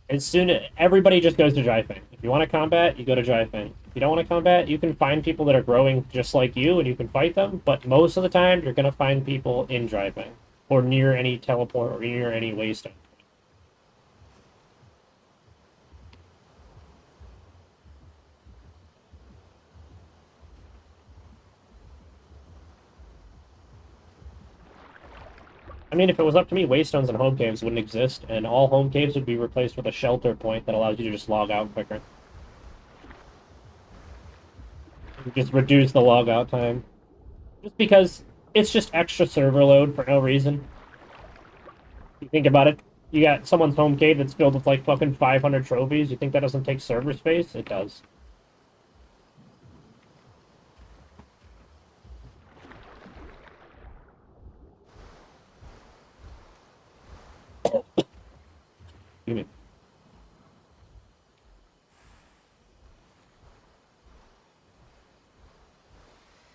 S1: As soon everybody just goes to dry thing. If you want to combat, you go to dry thing. If you don't want to combat, you can find people that are growing just like you, and you can fight them. But most of the time, you're gonna find people in dry thing or near any teleport or near any waystone. I mean, if it was up to me, waystones and home caves wouldn't exist, and all home caves would be replaced with a shelter point that allows you to just log out quicker. Just reduce the log out time. Just because it's just extra server load for no reason. You think about it, you got someone's home cave that's filled with like fucking 500 trophies. You think that doesn't take server space? It does. Excuse me.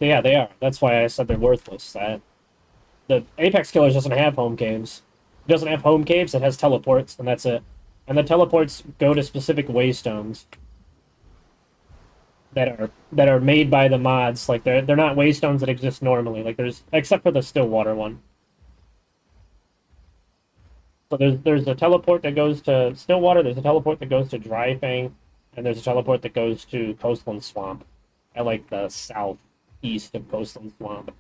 S1: Yeah, they are. That's why I said they're worthless. The Apex Killers doesn't have home caves. It doesn't have home caves. It has teleports, and that's it. And the teleports go to specific waystones that are made by the mods. Like they're not waystones that exist normally. Like there's except for the Stillwater one. So there's a teleport that goes to Stillwater. There's a teleport that goes to Dry Fang, and there's a teleport that goes to Coastland Swamp, at like the southeast of Coastland Swamp.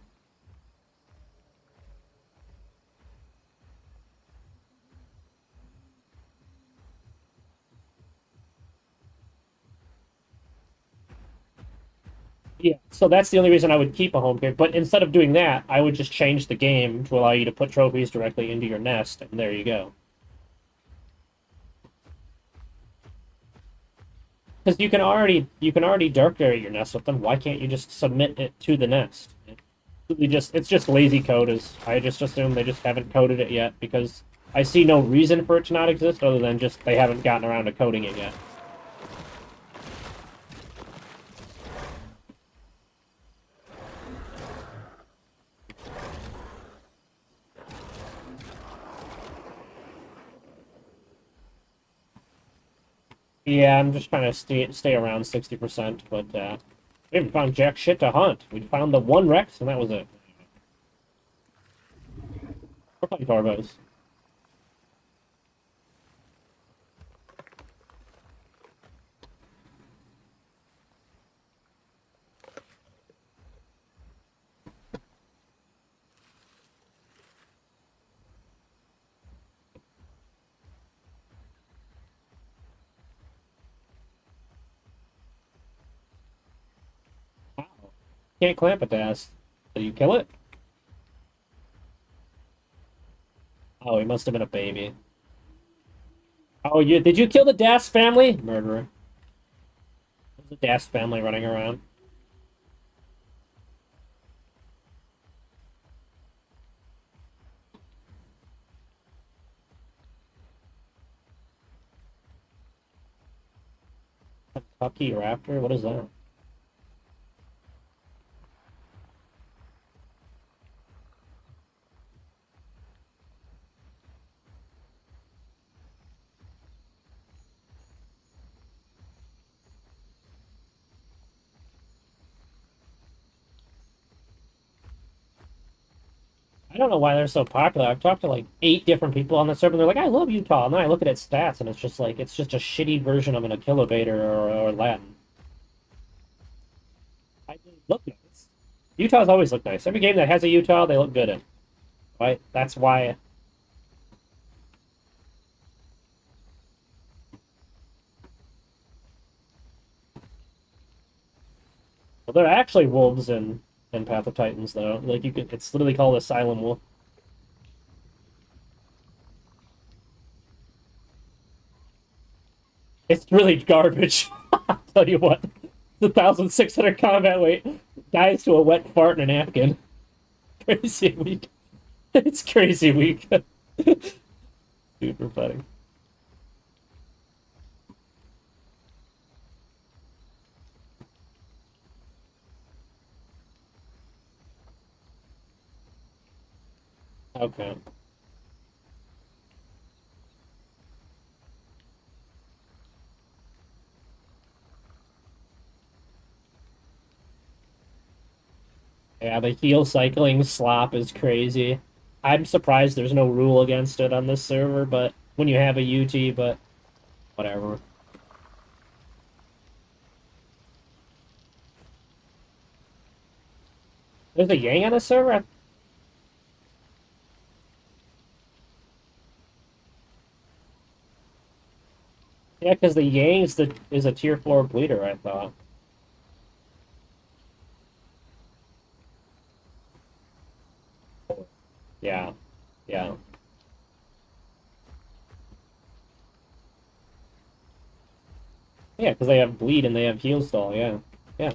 S1: Yeah, so that's the only reason I would keep a home cave. But instead of doing that, I would just change the game to allow you to put trophies directly into your nest, and there you go. Because you can already dark area your nest with them. Why can't you just submit it to the nest? It's just lazy code. As I just assume they just haven't coded it yet because I see no reason for it to not exist other than just they haven't gotten around to coding it yet. Yeah, I'm just trying to stay around 60%, but we haven't found jack shit to hunt. We found the one Rex, and that was it. We're playing Torbos. Wow. Can't clamp it to us. Did you kill it? Oh, he must have been a baby. Oh, did you kill the Das family? Murderer. There's a Das family running around. Kentucky Raptor? What is that? I don't know why they're so popular. I've talked to like 8 different people on the server. And they're like, "I love Utah," and then I look at its stats, and it's just like it's just a shitty version of an Kilobator or Latin. They look nice. Utah's always looked nice. Every game that has a Utah, they look good in. Right? That's why. Well, they're actually wolves in Path of Titans, though. Like you could, it's literally called Asylum Wolf. It's really garbage. I'll tell you what. The 1,600 combat weight dies to a wet fart in a napkin. Crazy weak. It's crazy weak. Super funny. Okay. Yeah, the heal cycling slop is crazy. I'm surprised there's no rule against it on this server, but when you have a UT, but whatever. There's a Yang on this server? Yeah, because the Yang's is a tier 4 bleeder, I thought. Yeah, yeah. Yeah, because they have bleed and they have heal stall, yeah. Yeah.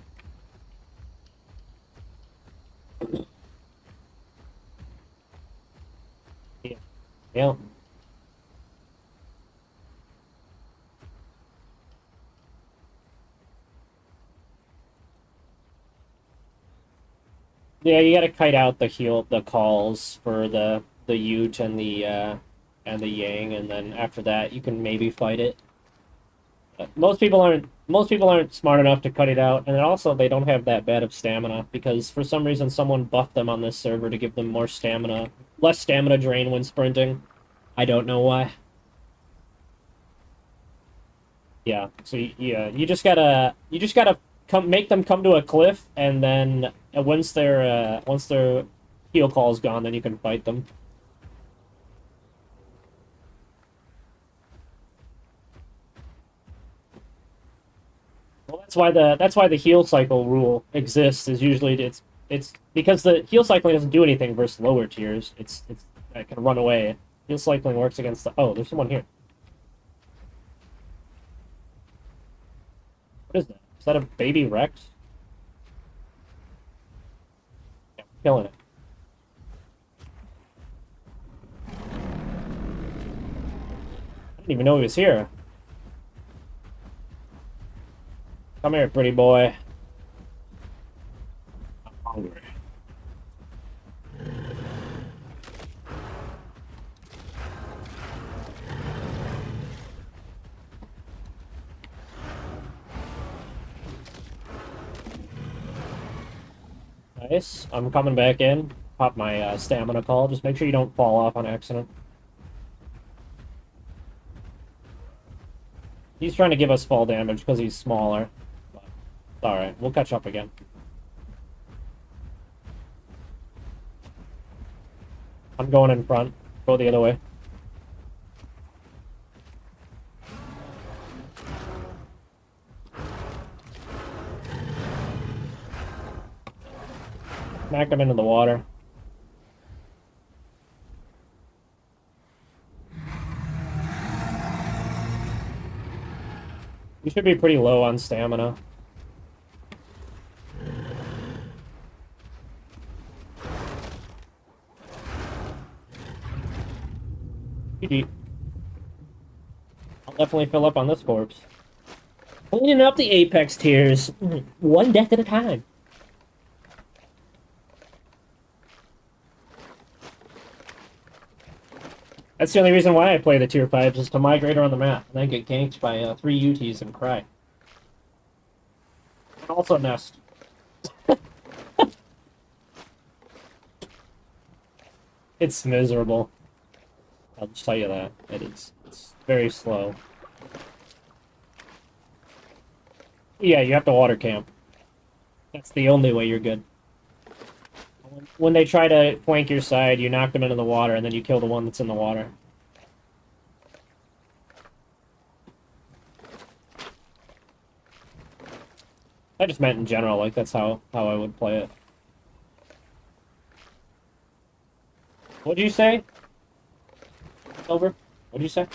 S1: Yeah. Yeah. Yeah, you gotta kite out the calls for the Ute and the Yang, and then after that you can maybe fight it. But most people aren't smart enough to cut it out, and then also they don't have that bad of stamina because for some reason someone buffed them on this server to give them more stamina, less stamina drain when sprinting. I don't know why. Yeah, so yeah, you just gotta come make them come to a cliff, and then once their heal call's gone, then you can fight them. Well, that's why the heal cycle rule exists. Is usually it's because the heal cycling doesn't do anything versus lower tiers. It's it can run away. Heal cycling works against the. Oh, there's someone here. What is that? Is that a baby Rex? Yeah, killing it. I didn't even know he was here. Come here, pretty boy. I'm hungry. Nice. I'm coming back in. Pop my stamina call. Just make sure you don't fall off on accident. He's trying to give us fall damage because he's smaller. But all right, we'll catch up again. I'm going in front. Go the other way. Smack him into the water. We should be pretty low on stamina. GG. I'll definitely fill up on this corpse. Cleaning up the Apex tiers, one death at a time. That's the only reason why I play the tier 5s, is to migrate around the map and then get ganked by 3 UTs and cry. And also nest. It's miserable. I'll just tell you that. It is. It's very slow. Yeah, you have to water camp. That's the only way you're good. When they try to flank your side, you knock them into the water, and then you kill the one that's in the water. I just meant in general, like that's how I would play it. What'd you say? Over? What'd you say?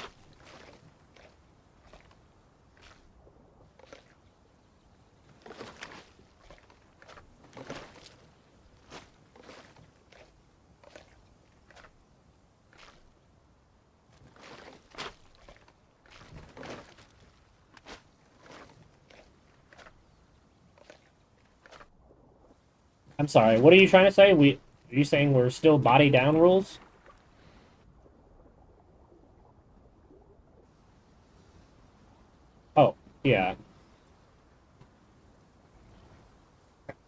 S1: I'm sorry. What are you trying to say? Are you saying we're still body down rules? Yeah.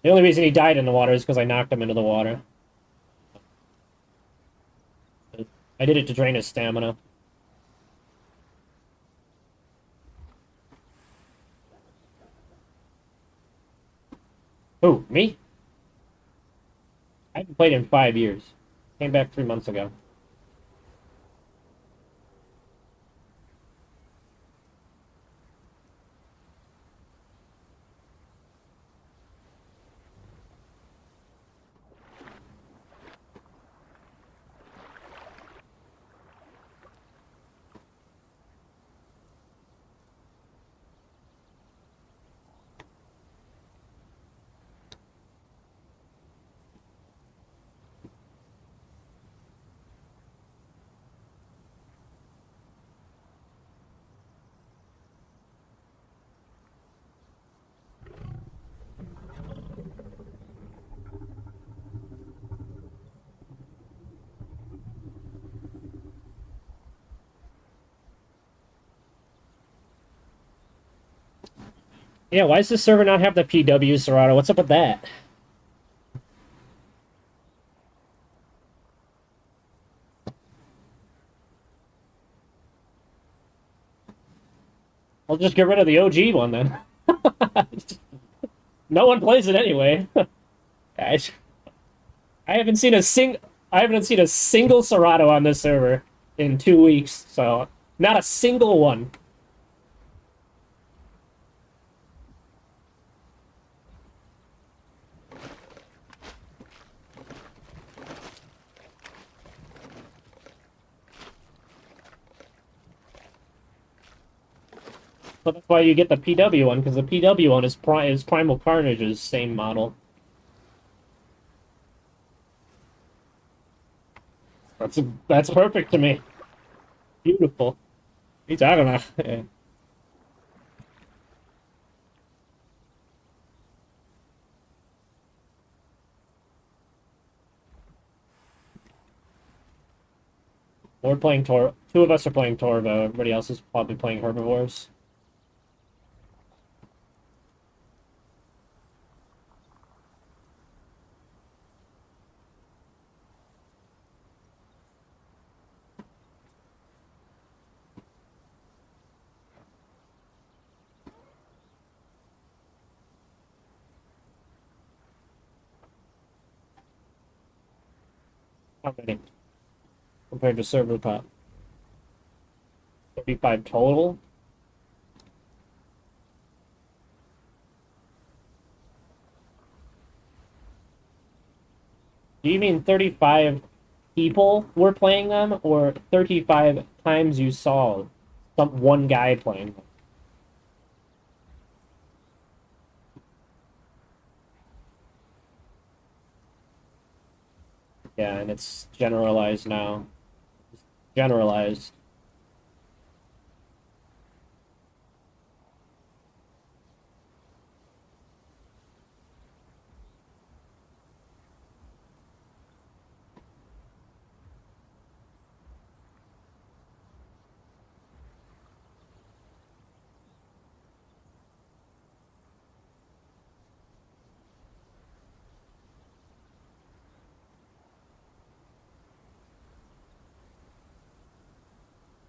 S1: The only reason he died in the water is because I knocked him into the water. I did it to drain his stamina. Who, me? I haven't played in 5 years. Came back 3 months ago. Yeah, why does this server not have the PW, Serato? What's up with that? I'll just get rid of the OG one then. No one plays it anyway. I haven't seen a single Serato on this server in 2 weeks, so not a single one. But that's why you get the PW one, because the PW one is Primal Carnage's same model. That's perfect to me. Beautiful. What are you talking about? Yeah. We're playing Tor. Two of us are playing Torvo. Everybody else is probably playing Herbivores. How many? Compared to server pop? 35 total? Do you mean 35 people were playing them, or 35 times you saw one guy playing them? Yeah, and it's generalized now. Generalized.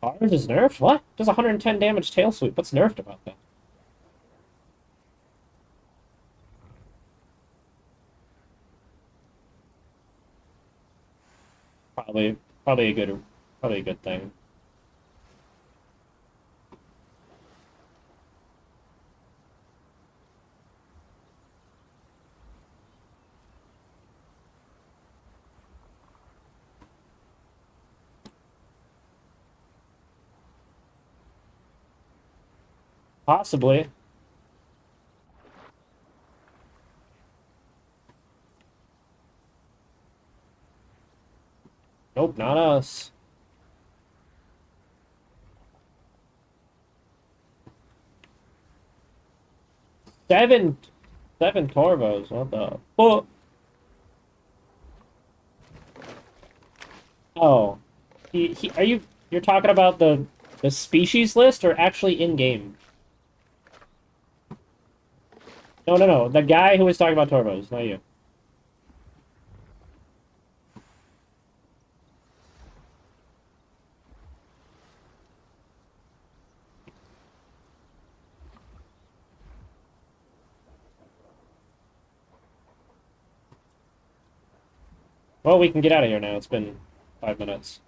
S1: Ours is nerfed? What? Does 110 damage tail sweep. What's nerfed about that? Probably, probably a good thing. Possibly. Nope, not us. Seven, seven Torvos. What the? Oh, are you're talking about the species list or actually in game? No, no, no. The guy who was talking about turbos, not you. Well, we can get out of here now. It's been 5 minutes.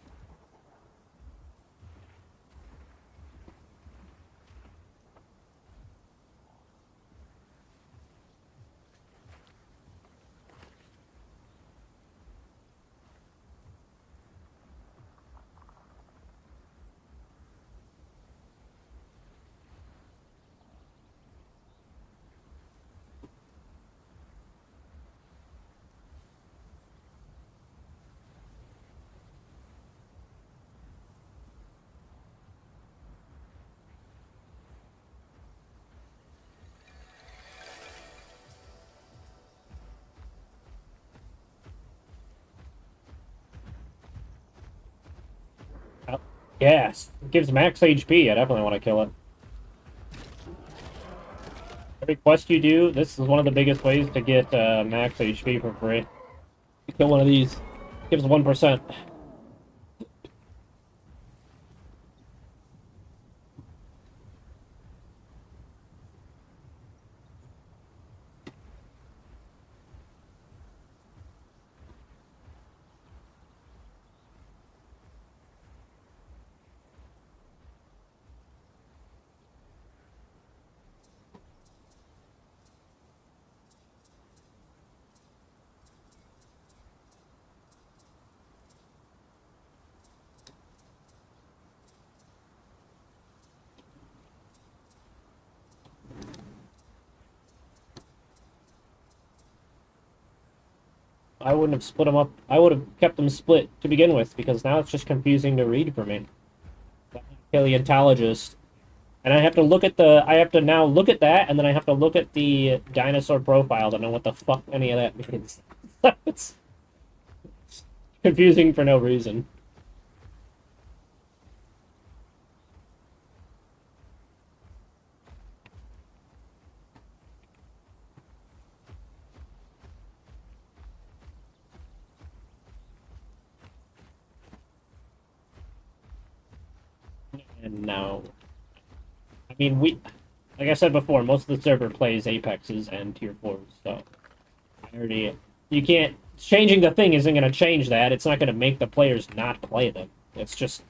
S1: Oh, yes. It gives max HP. I definitely want to kill it. Every quest you do, this is one of the biggest ways to get max HP for free. You kill one of these. Gives 1%. I wouldn't have split them up. I would have kept them split to begin with, because now it's just confusing to read for me. Paleontologist. And I have to look at the, I have to now look at that, and then I have to look at the dinosaur profile to know what the fuck any of that means. It's confusing for no reason. And now, I mean, like I said before, most of the server plays Apexes and Tier 4s, so I already, you can't, changing the thing isn't going to change that. It's not going to make the players not play them. It's just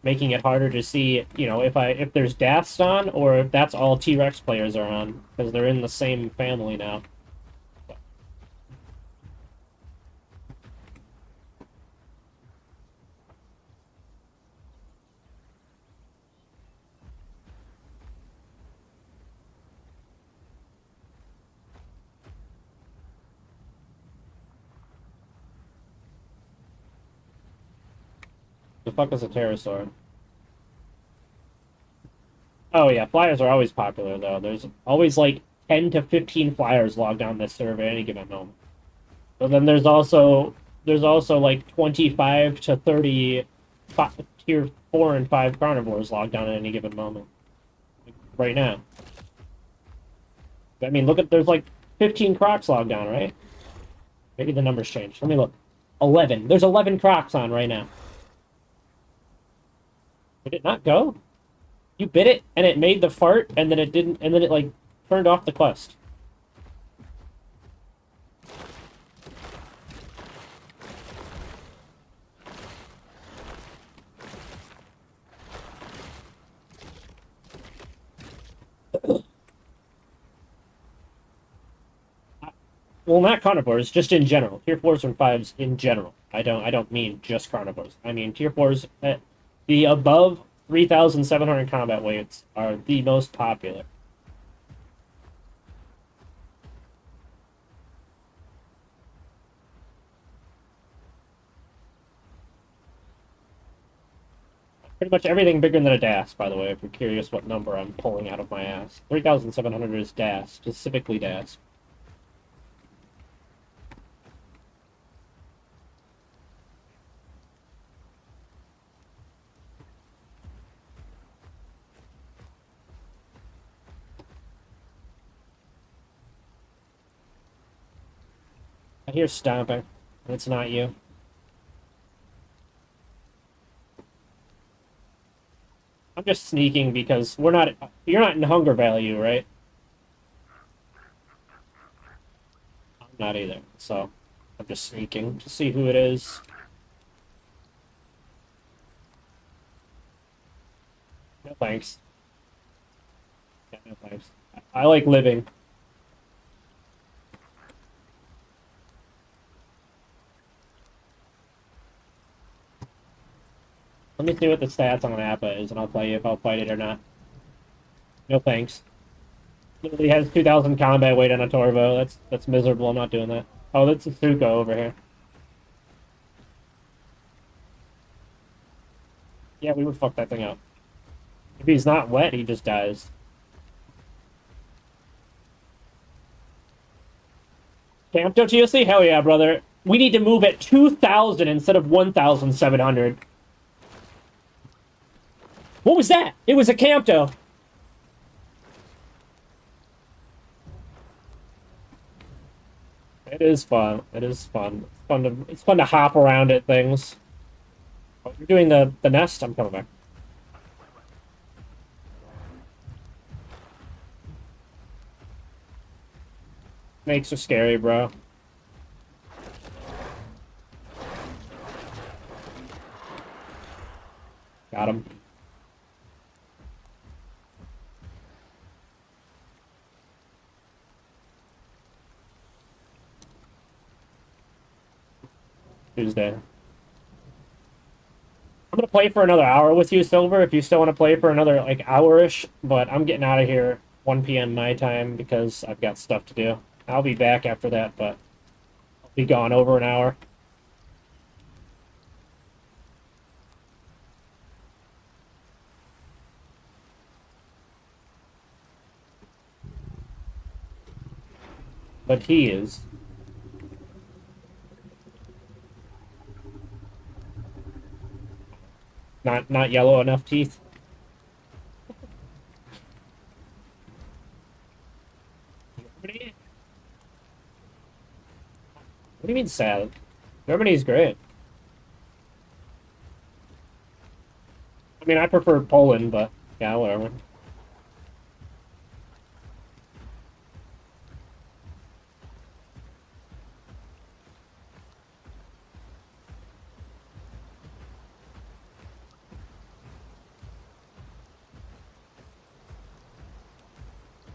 S1: making it harder to see, you know, if there's deaths on, or if that's all T-Rex players are on, because they're in the same family now. The fuck is a pterosaur? Oh yeah, flyers are always popular though. There's always like 10 to 15 flyers logged on this server at any given moment. But then there's also like 25 to 30 tier 4 and 5 carnivores logged on at any given moment. Like, right now. I mean, look at, there's like 15 crocs logged on, right? Maybe the numbers changed. Let me look. 11. There's 11 crocs on right now. Did it not go? You bit it and it made the fart, and then it didn't, and then it like turned off the quest. Well, not carnivores, just in general. Tier 4s and 5s in general. I don't mean just carnivores. I mean tier 4s, the above 3,700 combat weights are the most popular. Pretty much everything bigger than a DAS, by the way, if you're curious what number I'm pulling out of my ass. 3,700 is DAS, specifically DAS. I hear stomping. It's not you. I'm just sneaking because we're not. You're not in Hunger Value, right? I'm not either. So I'm just sneaking to see who it is. No thanks. Yeah, no thanks. I like living. Let me see what the stats on AAAAA is, and I'll tell you if I'll fight it or not. No thanks. Literally has 2,000 combat weight on a Torvo. That's miserable. I'm not doing that. Oh, that's a Suko over here. Yeah, we would fuck that thing up. If he's not wet, he just dies. Campto TOC? Hell yeah, brother. We need to move at 2,000 instead of 1,700. What was that? It was a Campto. It is fun. It is fun. It's fun to hop around at things. Oh, you're doing the nest? I'm coming back. Snakes are scary, bro. Got him. Tuesday. I'm gonna play for another hour with you, Silver, if you still want to play for another, like, hour-ish, but I'm getting out of here 1 p.m. my time because I've got stuff to do. I'll be back after that, but I'll be gone over an hour. But he is. Not yellow enough teeth. Germany? What do you mean sad? Germany's great. I mean, I prefer Poland, but yeah, whatever.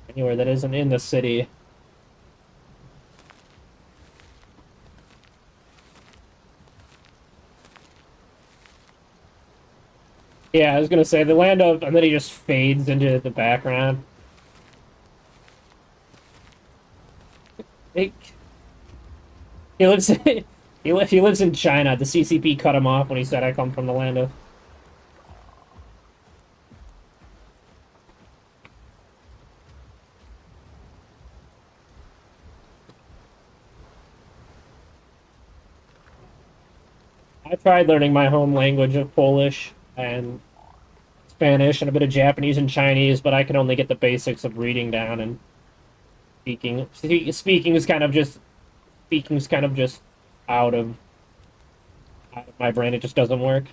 S1: Anywhere that isn't in the city. Yeah, I was gonna say the land of, and then he just fades into the background. He, he lives he lives in China. The CCP cut him off when he said, "I come from the land of." I tried learning my home language of Polish and Spanish and a bit of Japanese and Chinese, but I can only get the basics of reading down and speaking. Speaking is kind of just out of out of my brain. It just doesn't work.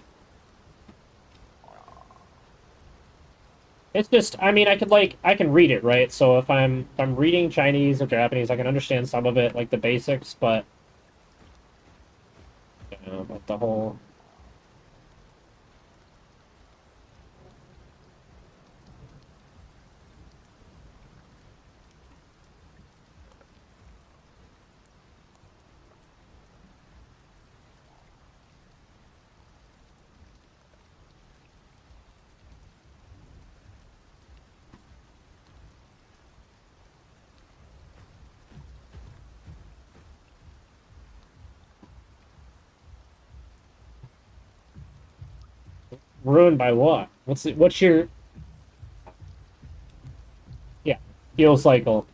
S1: It's just, I mean, I can read it, right? So if I'm reading Chinese or Japanese, I can understand some of it, like the basics, but you know, but the whole ruined by what? What's your yeah, heal cycle?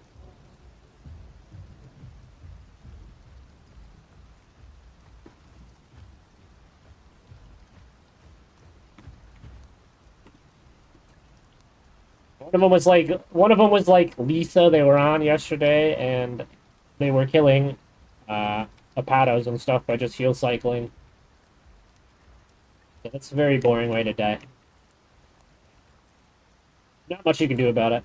S1: One of them was like Lisa. They were on yesterday, and they were killing Hepatos and stuff by just heal cycling. Yeah, that's a very boring way to die. Not much you can do about it.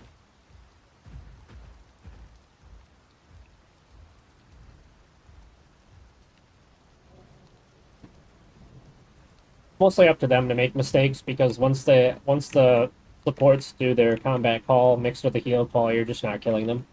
S1: Mostly up to them to make mistakes because once the supports do their combat call mixed with the heal call, you're just not killing them.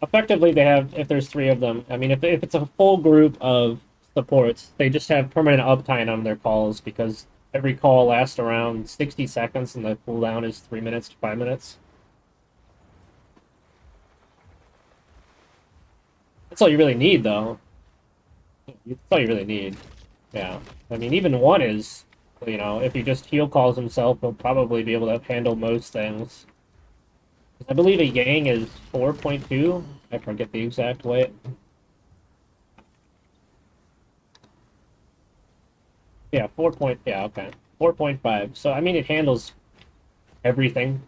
S1: Effectively, they have, if there's three of them, I mean, if it's a full group of supports, they just have permanent uptime on their calls because every call lasts around 60 seconds and the cooldown is 3 minutes to 5 minutes. That's all you really need, though. That's all you really need. Yeah. I mean, even one is, if he just heal calls himself, he'll probably be able to handle most things. I believe a Yang is 4.2. I forget the exact weight. Yeah, 4 point, yeah, okay. 4.5. So, I mean, it handles everything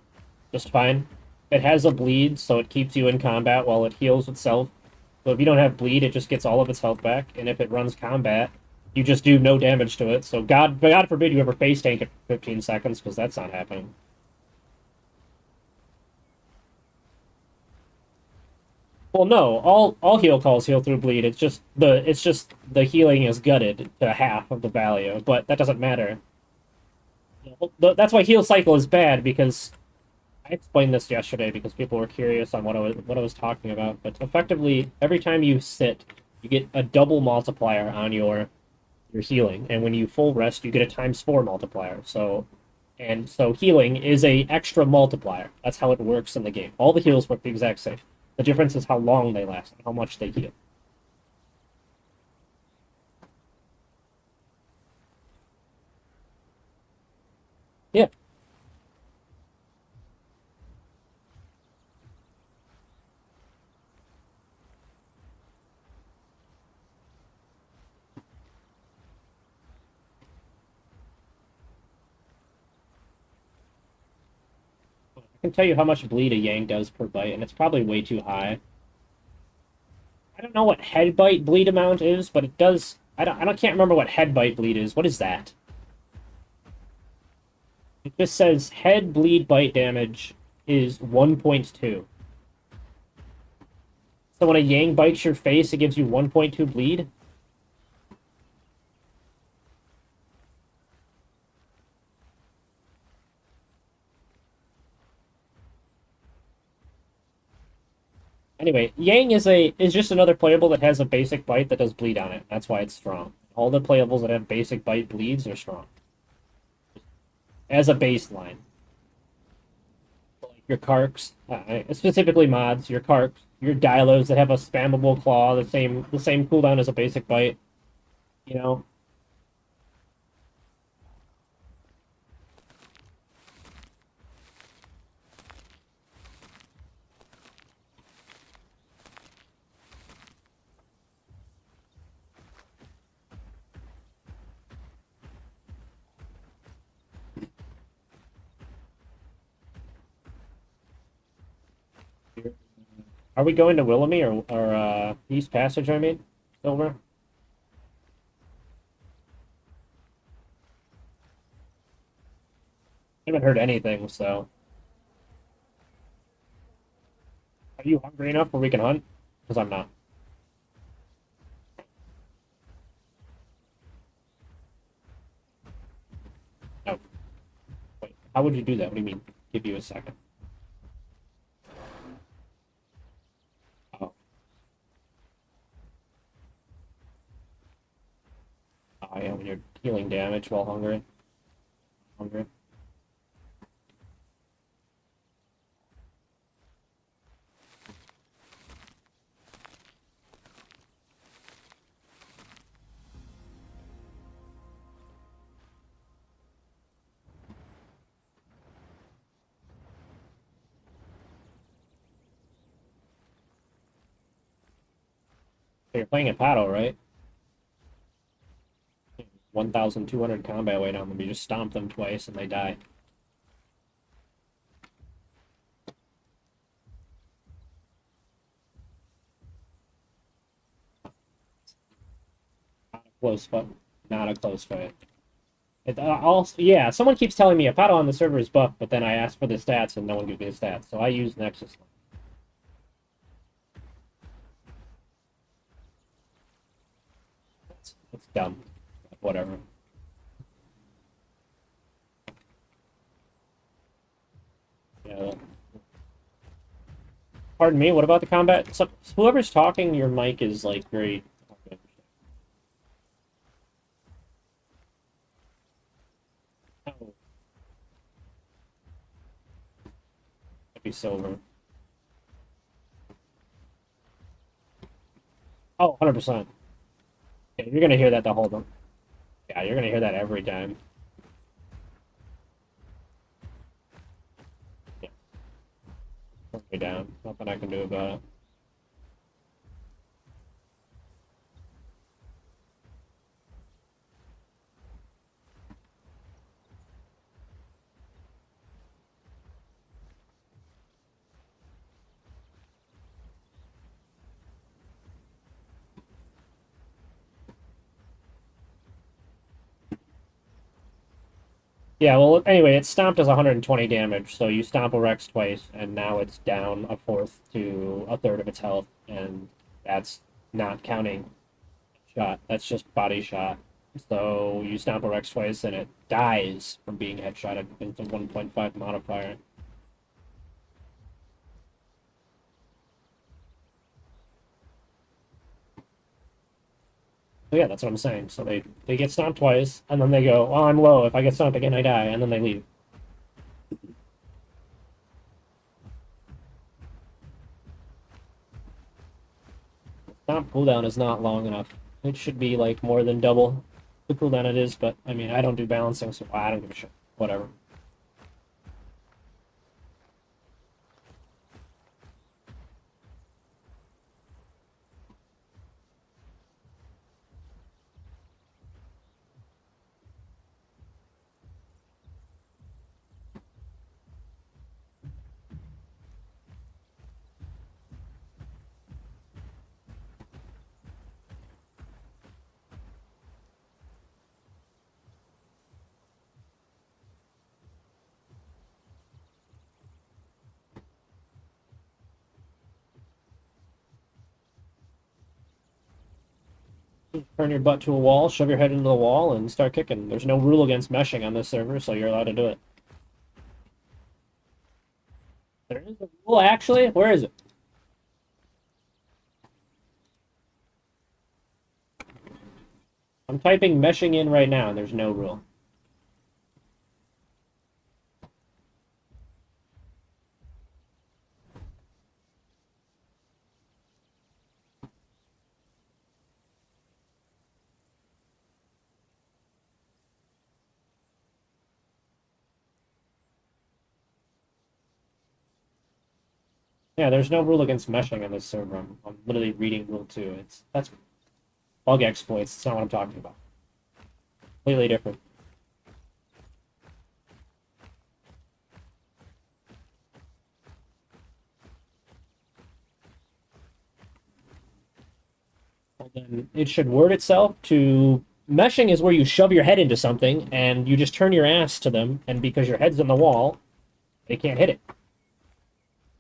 S1: just fine. It has a bleed, so it keeps you in combat while it heals itself. So if you don't have bleed, it just gets all of its health back, and if it runs combat, you just do no damage to it. So God forbid you ever face tank it for 15 seconds, because that's not happening. Well, no, all heal calls heal through bleed. It's just the healing is gutted to half of the value, but that doesn't matter. That's why heal cycle is bad because I explained this yesterday because people were curious on what I was talking about. But effectively, every time you sit, you get a double multiplier on your healing, and when you full rest, you get a ×4 multiplier. So healing is a extra multiplier. That's how it works in the game. All the heals work the exact same. The difference is how long they last and how much they heal. Yeah, I can tell you how much bleed a Yang does per bite, and it's probably way too high. I don't know what head bite bleed amount is, but it does. I don't can't remember what head bite bleed is. What is that? It just says head bleed bite damage is 1.2. So when a Yang bites your face, it gives you 1.2 bleed? Anyway, Yang is just another playable that has a basic bite that does bleed on it. That's why it's strong. All the playables that have basic bite bleeds are strong. As a baseline. Like your Karks, specifically mods, your Karks, your Dilos that have a spammable claw, the same cooldown as a basic bite, you know. Are we going to Willoughby or East Passage, I mean? Silver? I haven't heard anything, so. Are you hungry enough where we can hunt? Because I'm not. No. Wait, how would you do that? What do you mean? Give you a second. Oh, oh yeah, when you're healing damage while hungry. Hungry. So you're playing a paddle, right? 1,200 combat weight on them. You just stomp them twice and they die. Not a close fight. Not a close fight. Also, yeah, someone keeps telling me Apado on the server is buff, but then I ask for the stats and no one gives me the stats, so I use Nexus. It's dumb. Whatever. Yeah. Pardon me, what about the combat? So, whoever's talking, your mic is, like, very... Oh. It'd be silver. Oh, 100%. Yeah, you're gonna hear that the whole time. Yeah, you're gonna hear that every time. Yeah. Put me down. Nothing I can do about it. Yeah, well, anyway, it stomped as 120 damage, so you stomp a Rex twice, and now it's down a fourth to a third of its health, and that's not counting shot. That's just body shot. So you stomp a Rex twice, and it dies from being headshotted into 1.5 modifier. So yeah, that's what I'm saying. So they get stomped twice, and then they go, "Well, I'm low. If I get stomped again, I die," and then they leave. Stomp cooldown is not long enough. It should be like more than double the cooldown it is, but I mean, I don't do balancing, so I don't give a shit. Whatever. Turn your butt to a wall, shove your head into the wall, and start kicking. There's no rule against meshing on this server, so you're allowed to do it. There is a rule, actually? Where is it? I'm typing meshing in right now, and there's no rule. Yeah, there's no rule against meshing on this server. I'm literally reading rule 2. That's bug exploits. It's not what I'm talking about. Completely different. And then it should word itself to meshing is where you shove your head into something and you just turn your ass to them, and because your head's on the wall, they can't hit it.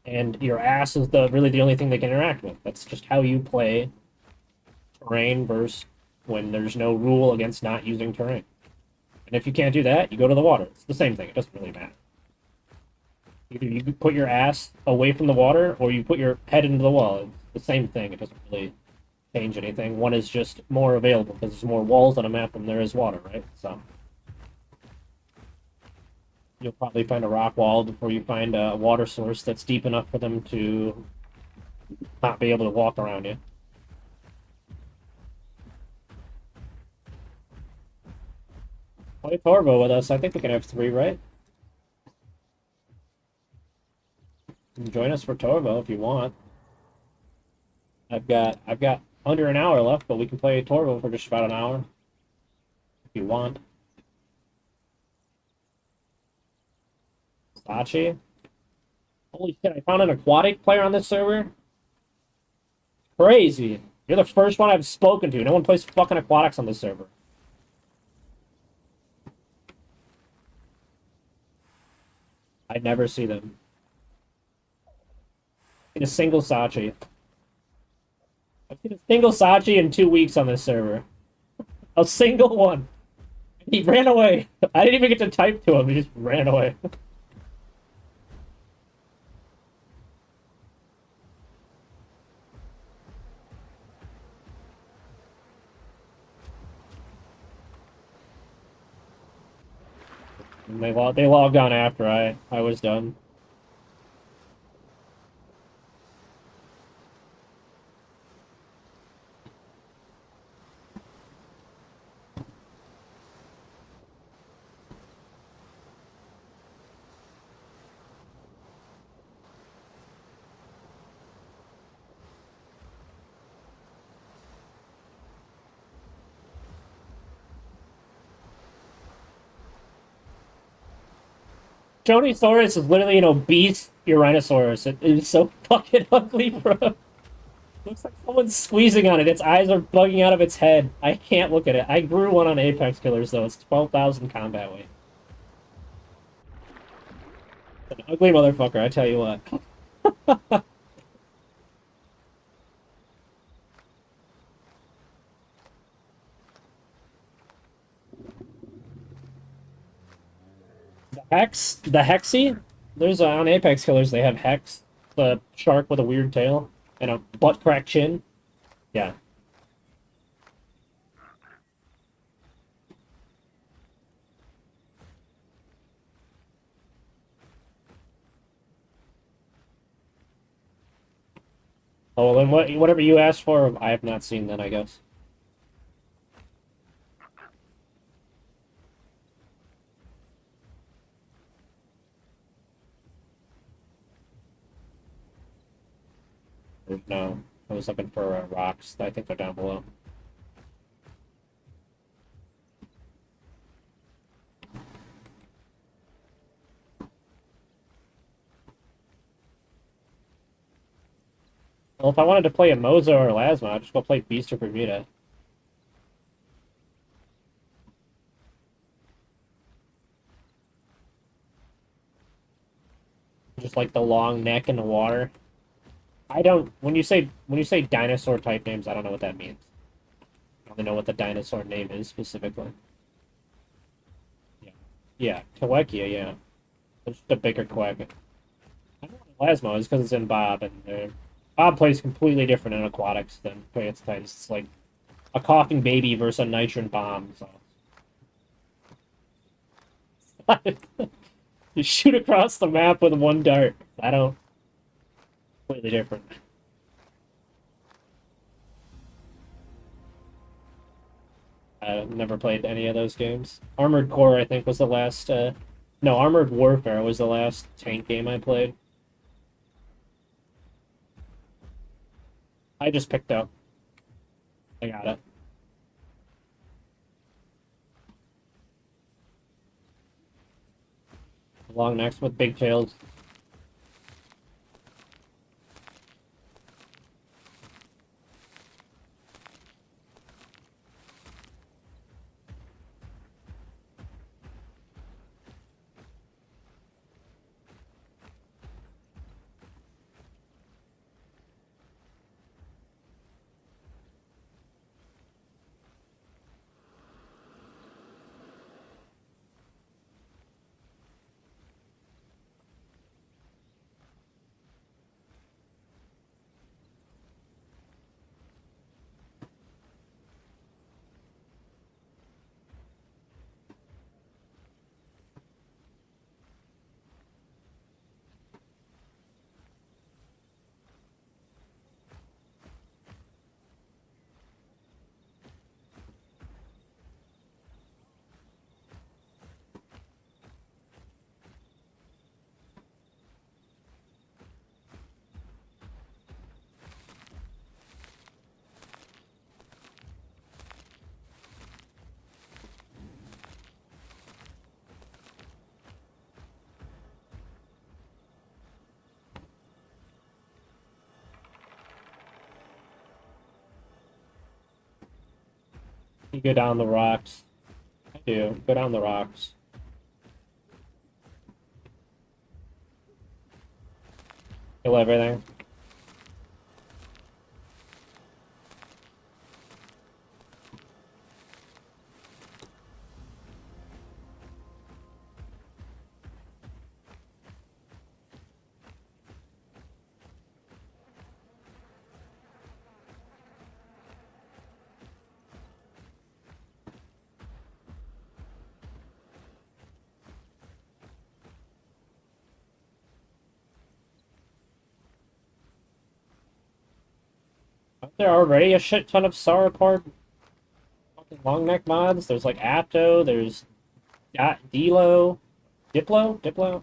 S1: And your ass is really the only thing they can interact with. That's just how you play terrain versus when there's no rule against not using terrain. And if you can't do that, you go to the water. It's the same thing. It doesn't really matter. Either you put your ass away from the water or you put your head into the wall. It's the same thing. It doesn't really change anything. One is just more available because there's more walls on a map than there is water, right? So you'll probably find a rock wall before you find a water source that's deep enough for them to not be able to walk around you. Play Torvo with us. I think we can have 3, right? Join us for Torvo if you want. I've got under an hour left, but we can play Torvo for just about an hour. if you want. Sachi. Holy shit, I found an aquatic player on this server? Crazy. You're the first one I've spoken to. No one plays fucking aquatics on this server. I never see them. In a single Sachi. I've seen a single Sachi in 2 weeks on this server. A single one. He ran away. I didn't even get to type to him. He just ran away. And they logged on after I was done. Shonisaurus is literally an obese Uranosaurus. It is so fucking ugly, bro. Looks like someone's squeezing on it. Its eyes are bugging out of its head. I can't look at it. I grew one on Apex Killers, though. It's 12,000 combat weight. It's an ugly motherfucker, I tell you what. The Hexy? There's on Apex Killers, they have Hex, the shark with a weird tail, and a butt crack chin. Yeah. Oh, well, then whatever you asked for, I have not seen then, I guess. No, I was looking for rocks. I think they're down below. Well, if I wanted to play a Moza or Lasma, I'd just go play Beast or Bermuda. Just like the long neck in the water. I don't. When you say dinosaur type names, I don't know what that means. I don't know what the dinosaur name is specifically. Yeah, yeah, Kawekia, yeah. It's just a bigger Quack. I don't know what Lasmo is because it's in Bob, and Bob plays completely different in aquatics than Pants Times. It's like a coughing baby versus a nitron bomb. So. You shoot across the map with one dart. I don't. Completely different. I've never played any of those games. Armored Core, I think, was the last. No, Armored Warfare was the last tank game I played. I just picked up. I got it. Long necks with big tails. You go down the rocks. I do. Go down the rocks. Kill everything. Aren't there already a shit ton of sauropod fucking long neck mods? There's like Apto, there's Dilo, Diplo?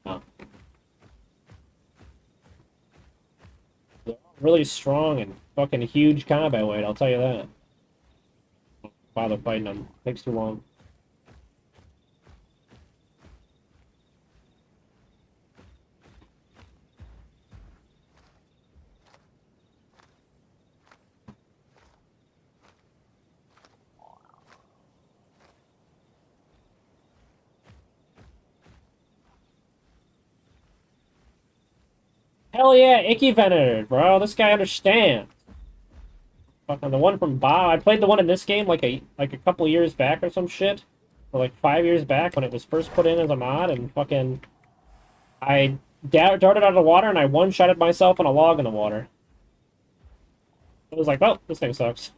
S1: Oh. They're all really strong and fucking huge combat weight, I'll tell you that. Bother fighting them. Takes too long. Hell yeah, Icky Venator, bro. This guy understands. Fucking the one from Bob. I played the one in this game like a couple years back or some shit. Or like 5 years back when it was first put in as a mod, and fucking I darted out of the water and I one-shotted myself on a log in the water. It was like, oh, this thing sucks.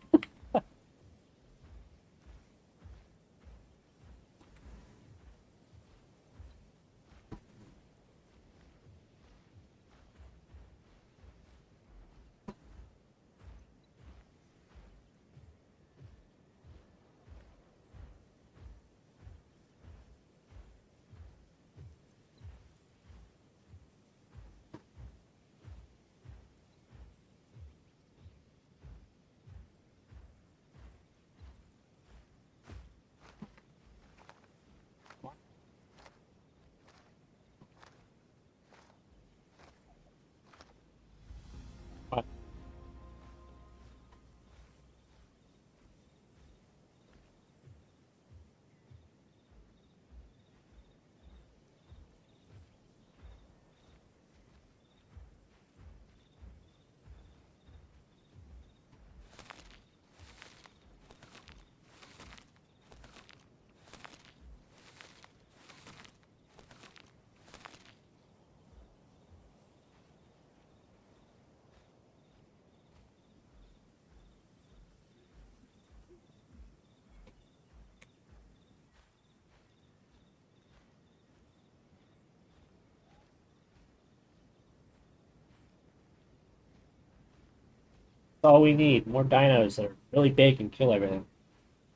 S1: That's all we need. More dinos that are really big and kill everything.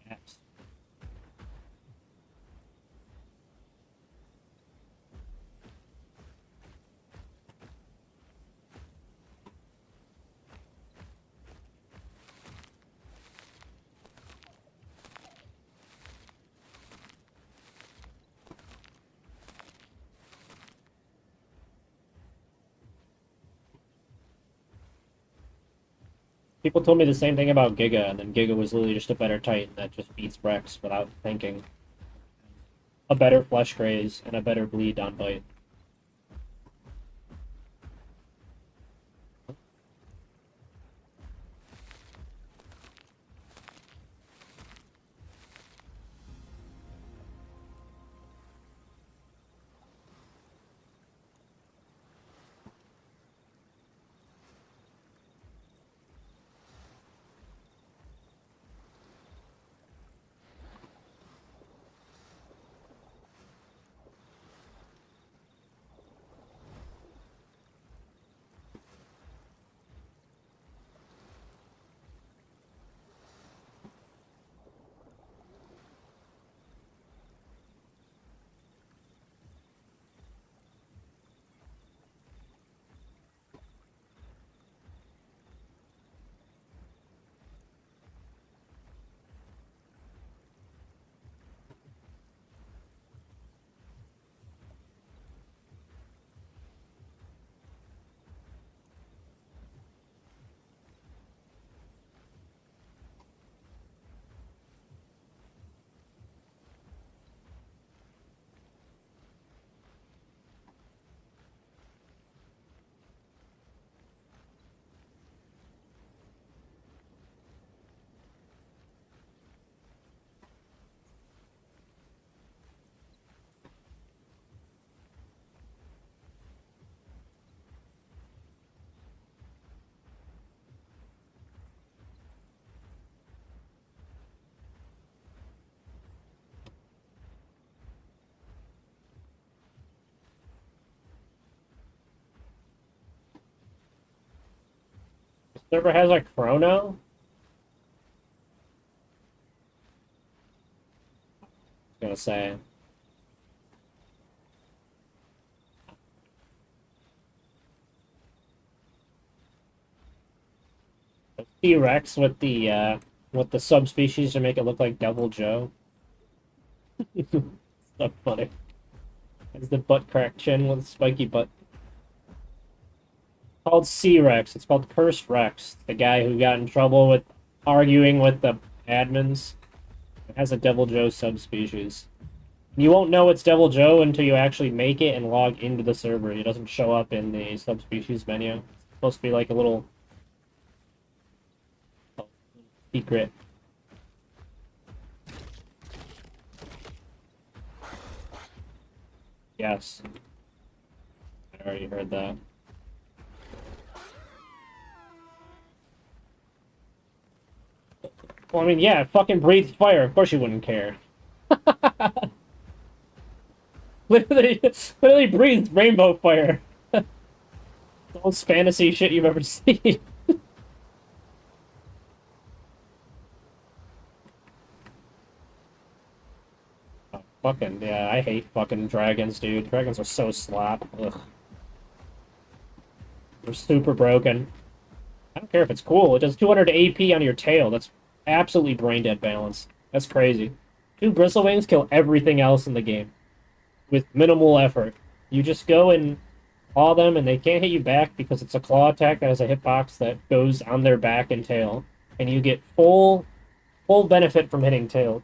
S1: Yes. People told me the same thing about Giga, and then Giga was literally just a better Titan that just beats Rex without thinking. A better flesh graze and a better bleed on bite. Server has a chrono? I was gonna say. T-Rex with the subspecies to make it look like Devil Joe. So funny. It's the butt crack chin with spiky butt. Called C-Rex. It's called Cursed Rex. The guy who got in trouble with arguing with the admins. It has a Devil Joe subspecies. You won't know it's Devil Joe until you actually make it and log into the server. It doesn't show up in the subspecies menu. It's supposed to be like a little secret. Yes. I already heard that. Well, I mean, yeah, it fucking breathes fire. Of course you wouldn't care. literally breathes rainbow fire. The most fantasy shit you've ever seen. Oh, fucking, yeah, I hate fucking dragons, dude. Dragons are so slop. Ugh. They're super broken. I don't care if it's cool. It does 200 AP on your tail. That's absolutely brain dead balance. That's crazy. Two bristle wings kill everything else in the game with minimal effort. You just go and claw them, and they can't hit you back because it's a claw attack that has a hitbox that goes on their back and tail, and you get full benefit from hitting tail.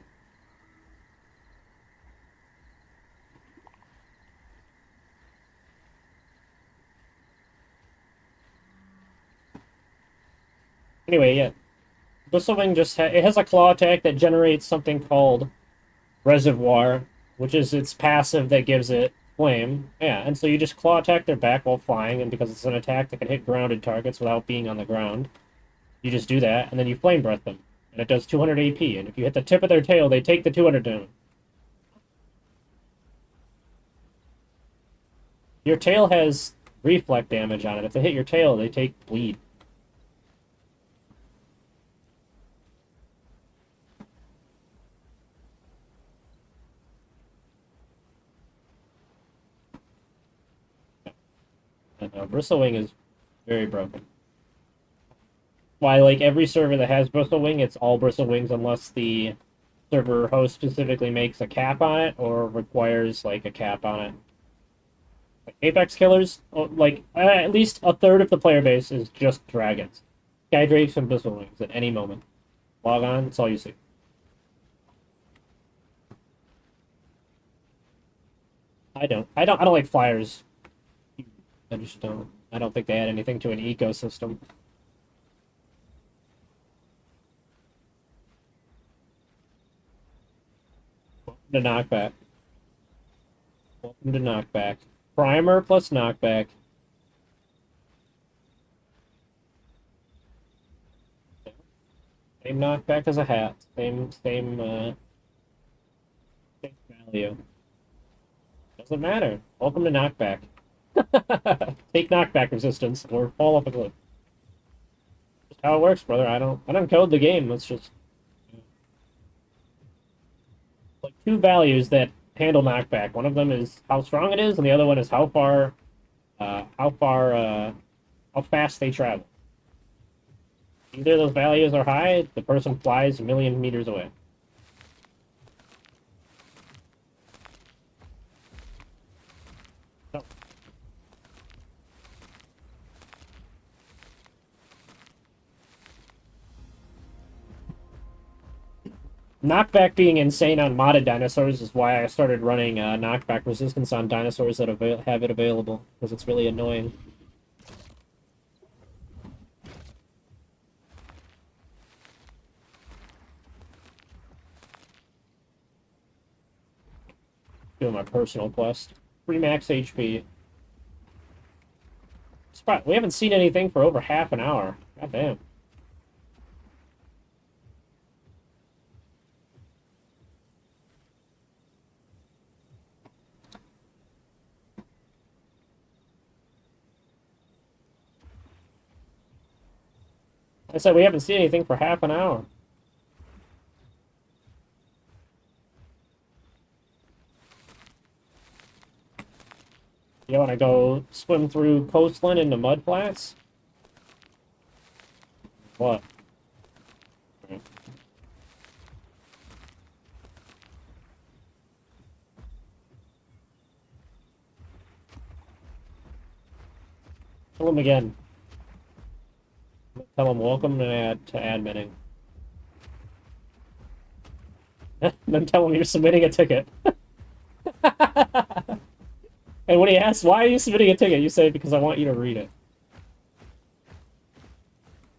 S1: Anyway, yeah, Bristlewing it has a claw attack that generates something called Reservoir, which is its passive that gives it flame. Yeah, and so you just claw attack their back while flying, and because it's an attack that can hit grounded targets without being on the ground, you just do that, and then you flame breath them, and it does 200 AP. And if you hit the tip of their tail, they take the 200 damage. Your tail has reflect damage on it. If they hit your tail, they take bleed. And Bristlewing is very broken. Why, like every server that has Bristlewing, it's all Bristlewings unless the server host specifically makes a cap on it or requires like a cap on it. Like, Apex killers, like at least a third of the player base is just dragons, Skydrakes, and Bristlewings at any moment. Log on, that's all you see. I don't like flyers. I just don't. I don't think they add anything to an ecosystem. Welcome to knockback. Welcome to knockback. Primer plus knockback. Same knockback as a hat. Same value. Doesn't matter. Welcome to knockback. Take knockback resistance or fall off a cliff. Just how it works, brother. I don't code the game. It's just like two values that handle knockback. One of them is how strong it is, and the other one is how far, how fast they travel. Either of those values are high, the person flies a million meters away. So, knockback being insane on modded dinosaurs is why I started running knockback resistance on dinosaurs that have it available, because it's really annoying. Doing my personal quest. Free max HP. Spot. We haven't seen anything for over half an hour. God damn. I said we haven't seen anything for half an hour. You want to go swim through coastline into mud flats? What? Tell him again. Tell him welcome to adminning. Then tell him you're submitting a ticket. And when he asks, why are you submitting a ticket? You say, because I want you to read it.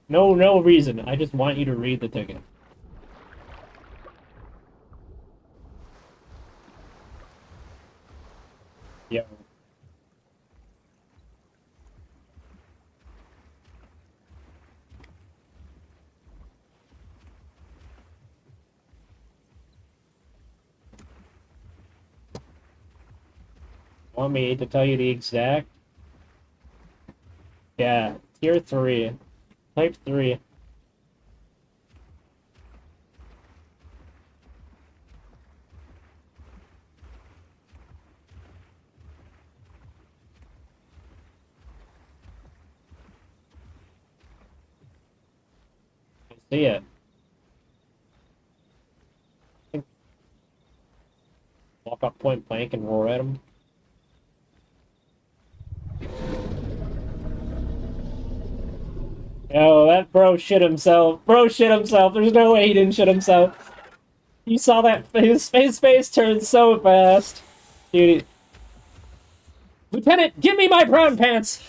S1: No reason. I just want you to read the ticket. Yo. Want me to tell you the exact? Yeah, tier 3. Type 3. I see it. Walk up point blank and roar at him. Oh, that bro shit himself. Bro shit himself. There's no way he didn't shit himself. You saw that his face turned so fast. Dude. Lieutenant, give me my brown pants!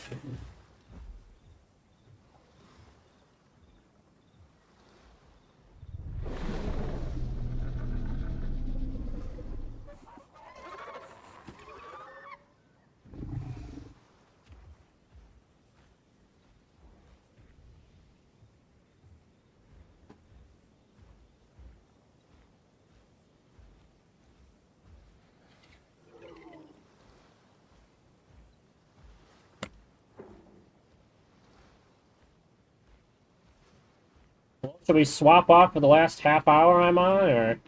S1: Should we swap off for the last half hour I'm on, or?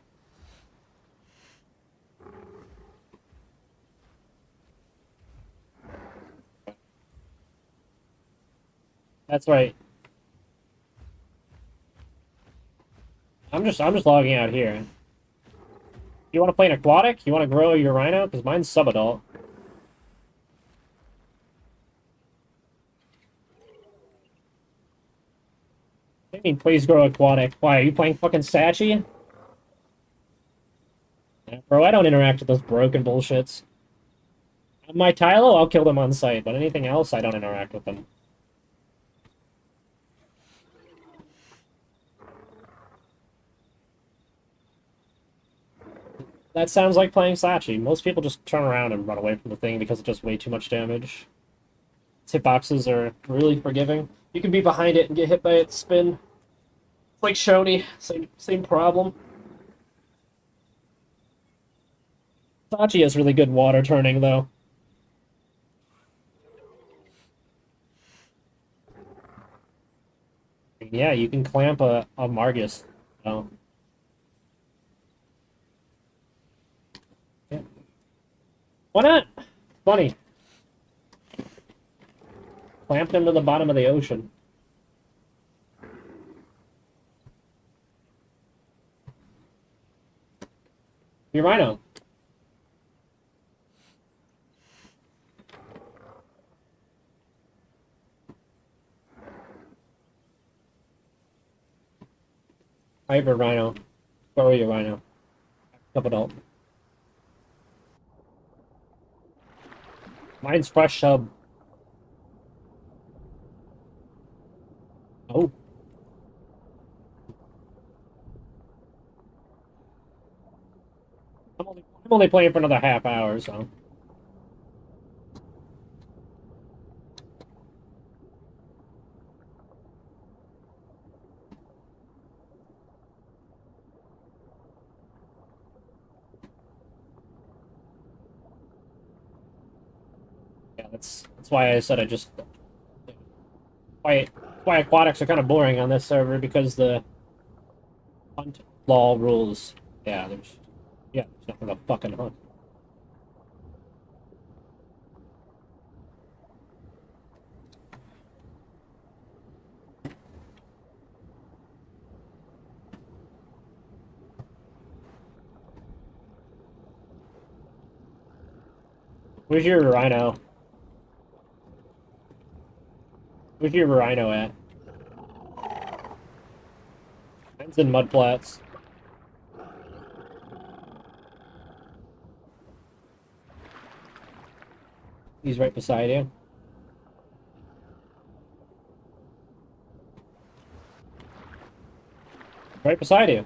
S1: That's right. I'm just logging out here. You want to play an aquatic? You want to grow your rhino? Because mine's subadult. I mean, please grow aquatic. Why, are you playing fucking Sachi? Yeah, bro, I don't interact with those broken bullshits. My Tylo, I'll kill them on sight, but anything else, I don't interact with them. That sounds like playing Sachi. Most people just turn around and run away from the thing because it does way too much damage. Its hitboxes are really forgiving. You can be behind it and get hit by its spin. It's like Shoni, same problem. Sachi has really good water turning, though. Yeah, you can clamp a Margus. So. Yeah. Why not? Funny. Clamped him to the bottom of the ocean. Your rhino. Hybrid rhino. Where are you, rhino? Up adult. Mine's fresh sub. Oh. I'm only playing for another half hour, so. Yeah, that's why I said I just quiet why aquatics are kind of boring on this server, because the hunt law rules. There's nothing to fucking hunt. Where's your rhino? Where's your rhino at? Mine's in mud flats. He's right beside you. Right beside you.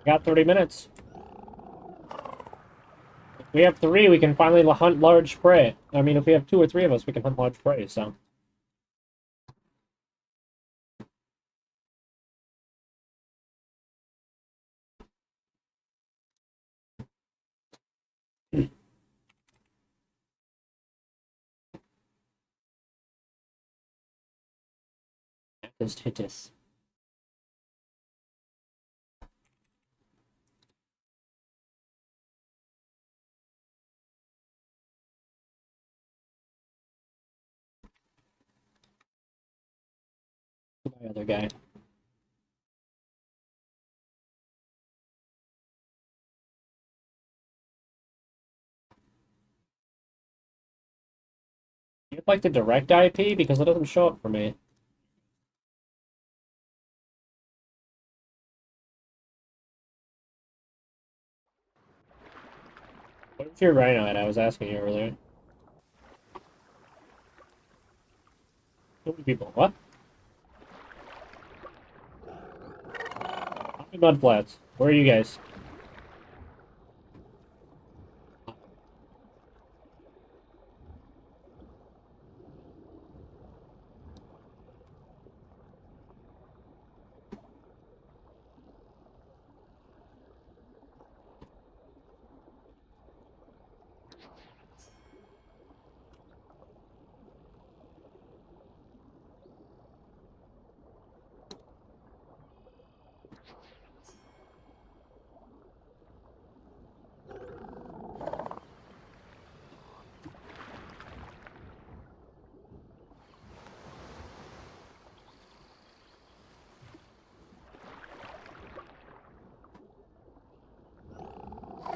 S1: Got 30 minutes. If we have 3, we can finally hunt large prey. I mean, if we have 2 or 3 of us, we can hunt large prey, so. Just hit this. My other guy. You'd like the direct IP because it doesn't show up for me. Where's your rhino at? I was asking you earlier. Too many people. What? How many mud flats? Where are you guys?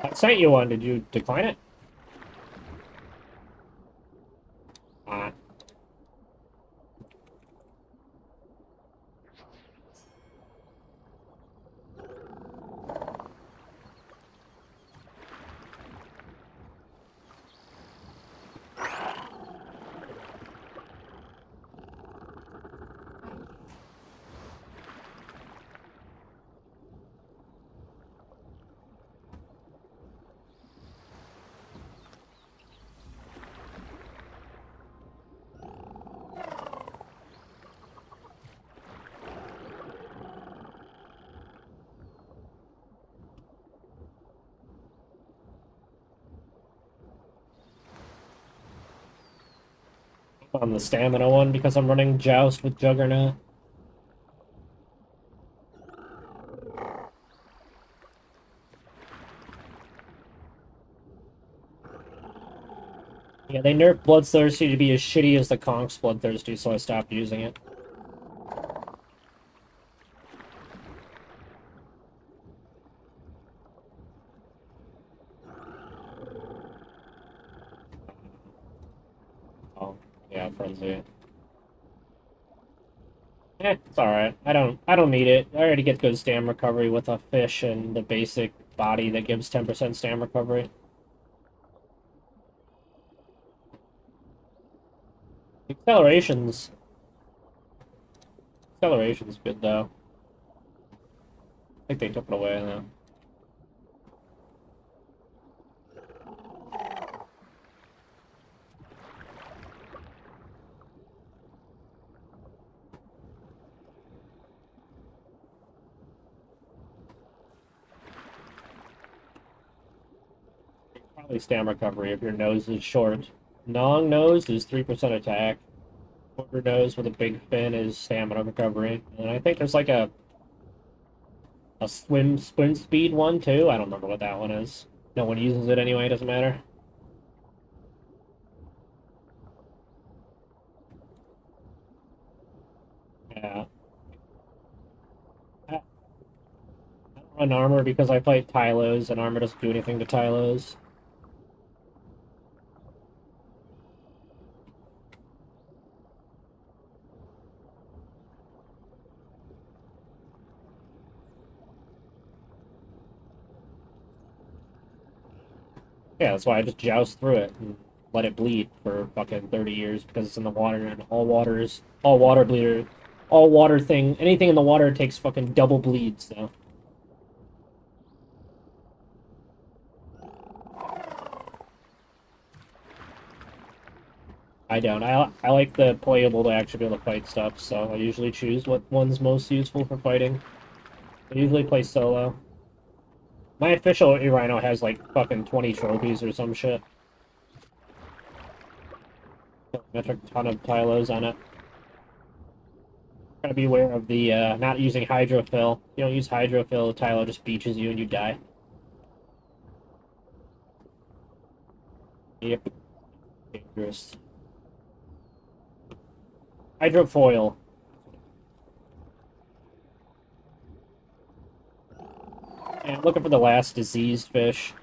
S1: I sent you one. Did you decline it? Ah. On the stamina one because I'm running Joust with Juggernaut. Yeah, they nerfed Bloodthirsty to be as shitty as the Conch's Bloodthirsty, so I stopped using it. Oh, yeah, Frenzy. It's alright. I don't need it. I already get good stam recovery with a fish and the basic body that gives 10% stam recovery. Acceleration's good though. I think they took it away though. Probably stamina recovery if your nose is short. Long nose is 3% attack. Shorter nose with a big fin is stamina recovery. And I think there's like a swim speed one too. I don't remember what that one is. No one uses it anyway, it doesn't matter. Yeah. I don't run armor because I fight Tylos, and armor doesn't do anything to Tylos. Yeah, that's why I just joust through it and let it bleed for fucking 30 years because it's in the water and all water bleeder, all water thing, anything in the water takes fucking double bleeds, so. I don't. I like the playable to actually be able to fight stuff, so I usually choose what one's most useful for fighting. I usually play solo. My official Rhino has like fucking 20 trophies or some shit. I took a ton of Tylos on it. Gotta be aware of the not using hydrofill. If you don't use hydrofill, Tylo just beaches you and you die. Yep. Dangerous. Hydrofoil. And I'm looking for the last diseased fish.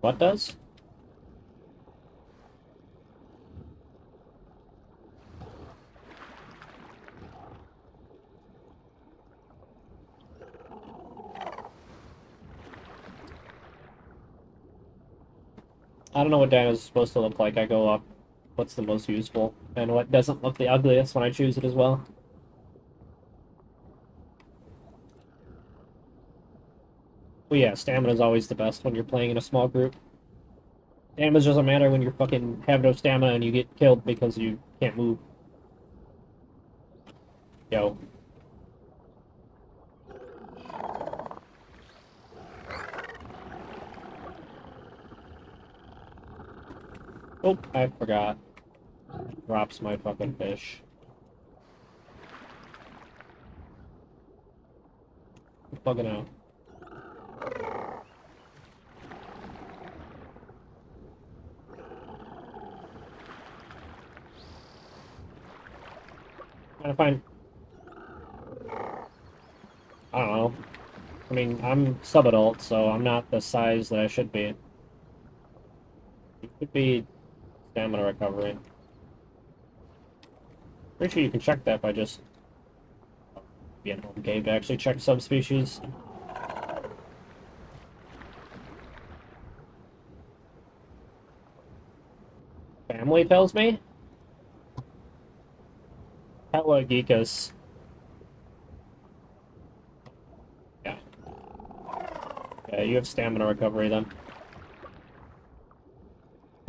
S1: What does? I don't know what Dino's supposed to look like. I go up what's the most useful and what doesn't look the ugliest when I choose it as well. Well, yeah, stamina is always the best when you're playing in a small group. Damage doesn't matter when you fucking have no stamina and you get killed because you can't move. Yo. Oh, I forgot. Drops my fucking fish. I'm bugging out. Trying to find. I don't know. I mean, I'm sub-adult, so I'm not the size that I should be. It could be stamina recovery. Pretty sure you can check that by just being in home game to actually check subspecies. Family tells me? Hella geekus. Yeah. Yeah, you have stamina recovery then.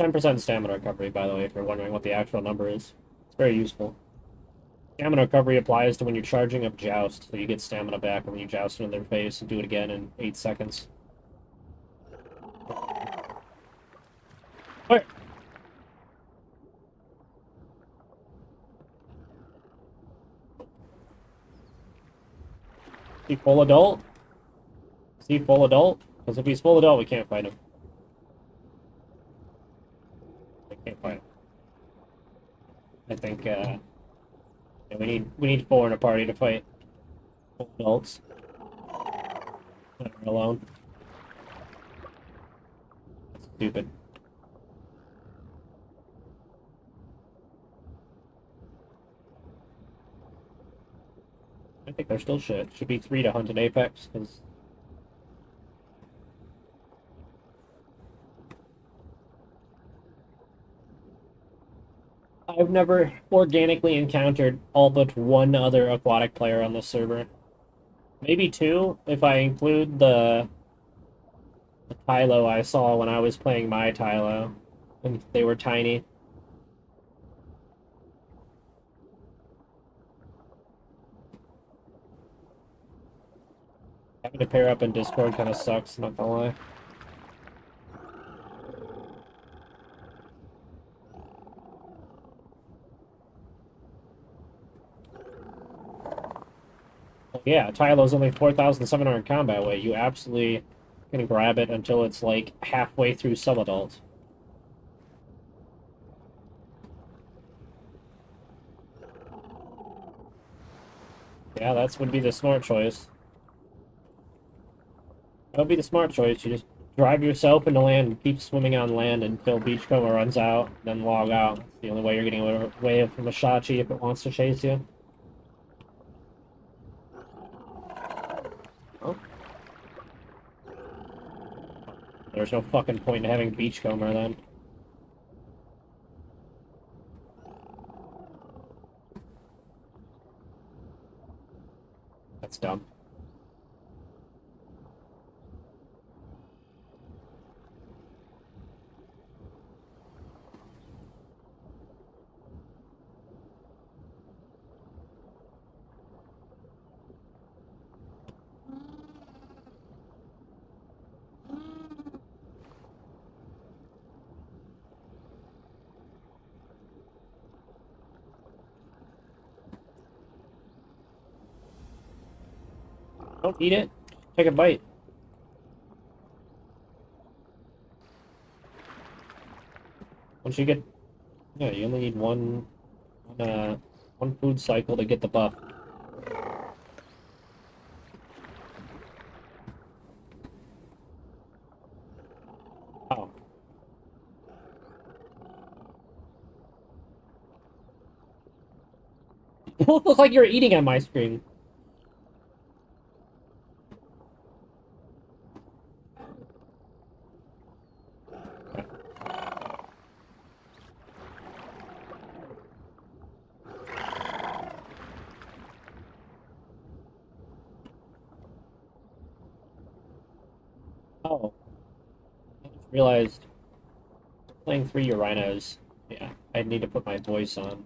S1: 10% stamina recovery, by the way, if you're wondering what the actual number is. It's very useful. Stamina recovery applies to when you're charging up Joust, so you get stamina back when you joust into their face and do it again in 8 seconds. Wait. Is he full adult? Is he full adult? Because if he's full adult, we can't fight him. We can't fight him. I think, yeah, we need 4 in a party to fight full adults. Not alone. That's stupid. I think they're still shit. Should be 3 to hunt an Apex, because I've never organically encountered all but one other aquatic player on this server. Maybe 2, if I include the Tylo I saw when I was playing my Tylo. and they were tiny. Having to pair up in Discord kind of sucks, not gonna lie. Yeah, Tylo's only 4,700 combat weight. You absolutely can grab it until it's like halfway through sub-adult. Yeah, that would be the smart choice. That would be the smart choice. You just drive yourself into land and keep swimming on land until Beachcomber runs out, then log out. It's the only way you're getting away from a Shachi if it wants to chase you. Oh. There's no fucking point in having Beachcomber then. That's dumb. Don't eat it. Take a bite. Once you get... Yeah, you only need one food cycle to get the buff. Oh. It looks like you're eating on my screen. Oh. I just realized playing 3 Urinos. Yeah, I need to put my voice on.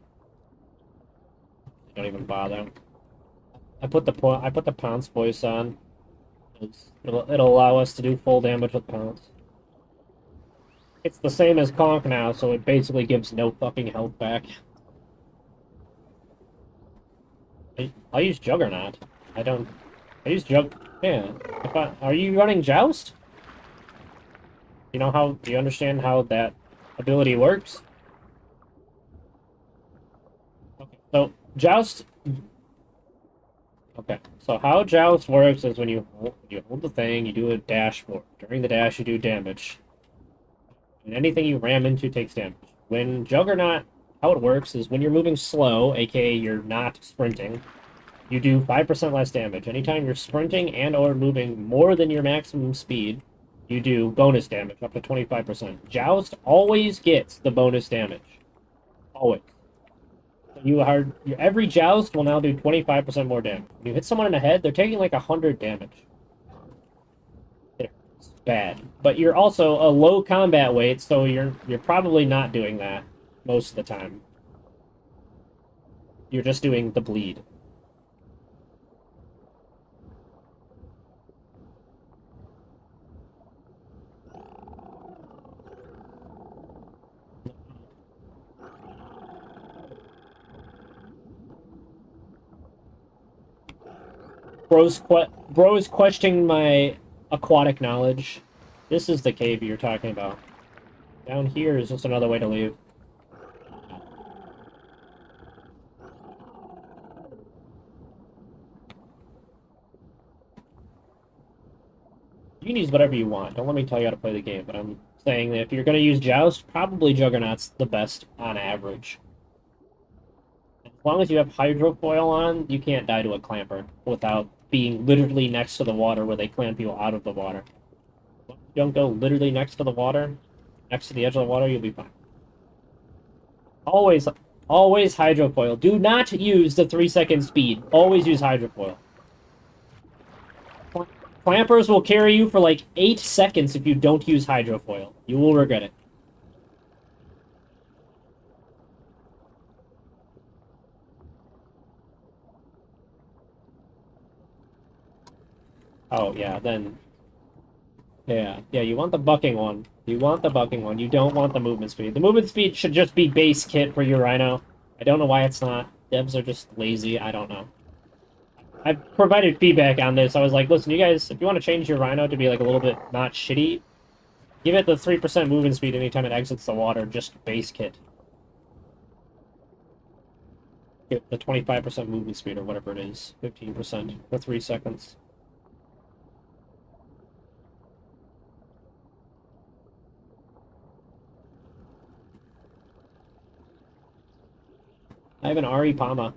S1: Don't even bother. I put the Pounce voice on. It'll allow us to do full damage with Pounce. It's the same as Conk now, so it basically gives no fucking health back. I'll use Juggernaut. I use Yeah. Are you running Joust? Do you understand how that ability works? Okay, so Joust... Okay, so how Joust works is when you hold the thing, you do a dash for it. During the dash, you do damage. And anything you ram into takes damage. When Juggernaut, how it works is when you're moving slow, aka you're not sprinting, you do 5% less damage. Anytime you're sprinting and or moving more than your maximum speed, you do bonus damage, up to 25%. Joust always gets the bonus damage. Always. So every Joust will now do 25% more damage. When you hit someone in the head, they're taking like 100 damage. It's bad. But you're also a low combat weight, so you're probably not doing that most of the time. You're just doing the bleed. Bro is questioning my aquatic knowledge. This is the cave you're talking about. Down here is just another way to leave. You can use whatever you want. Don't let me tell you how to play the game, but I'm saying that if you're going to use Joust, probably Juggernaut's the best on average. As long as you have hydrofoil on, you can't die to a clamper without being literally next to the water where they clamp you out of the water. As long as you don't go literally next to the water, next to the edge of the water, you'll be fine. Always hydrofoil. Do not use the 3-second speed. Always use hydrofoil. Clampers will carry you for like 8 seconds if you don't use hydrofoil. You will regret it. Oh, yeah, then... Yeah, yeah, you want the bucking one. You want the bucking one. You don't want the movement speed. The movement speed should just be base kit for your Rhino. I don't know why it's not. Devs are just lazy. I don't know. I've provided feedback on this. I was like, listen, you guys, if you want to change your Rhino to be like a little bit not shitty, give it the 3% movement speed anytime it exits the water, just base kit. Get the 25% movement speed or whatever it is. 15% for 3 seconds. I have an Ari Pama.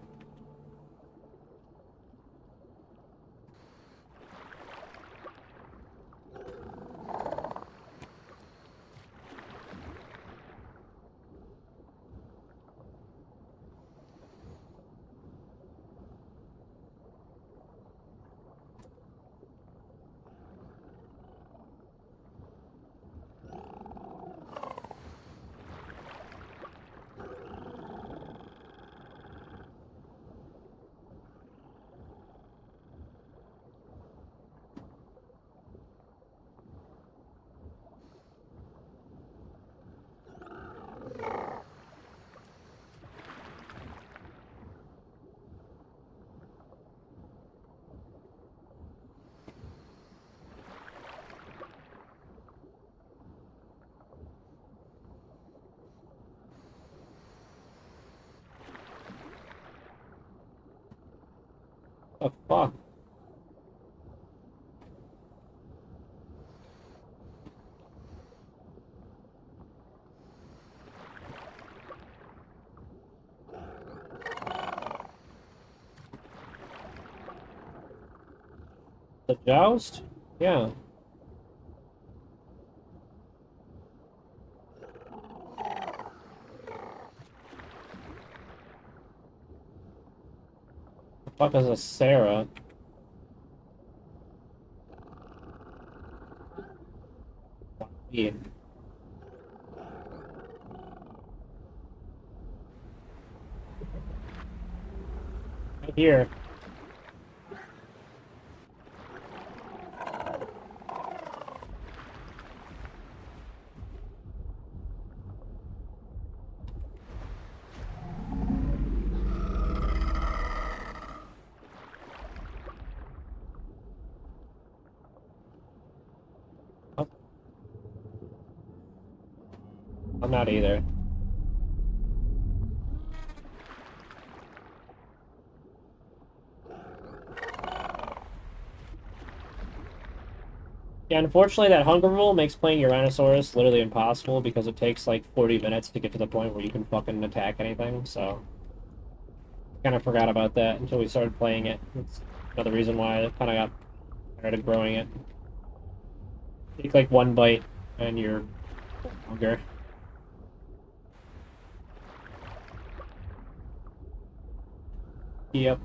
S1: The fuck? The joust? Yeah. The fuck is a Sarah? Yeah. Right here. Oh, I'm not either. Yeah, unfortunately, that hunger rule makes playing Uranosaurus literally impossible because it takes like 40 minutes to get to the point where you can fucking attack anything, so... Kind of forgot about that until we started playing it. It's another reason why I kind of got tired of growing it. Take like one bite and you're hungry. Yep.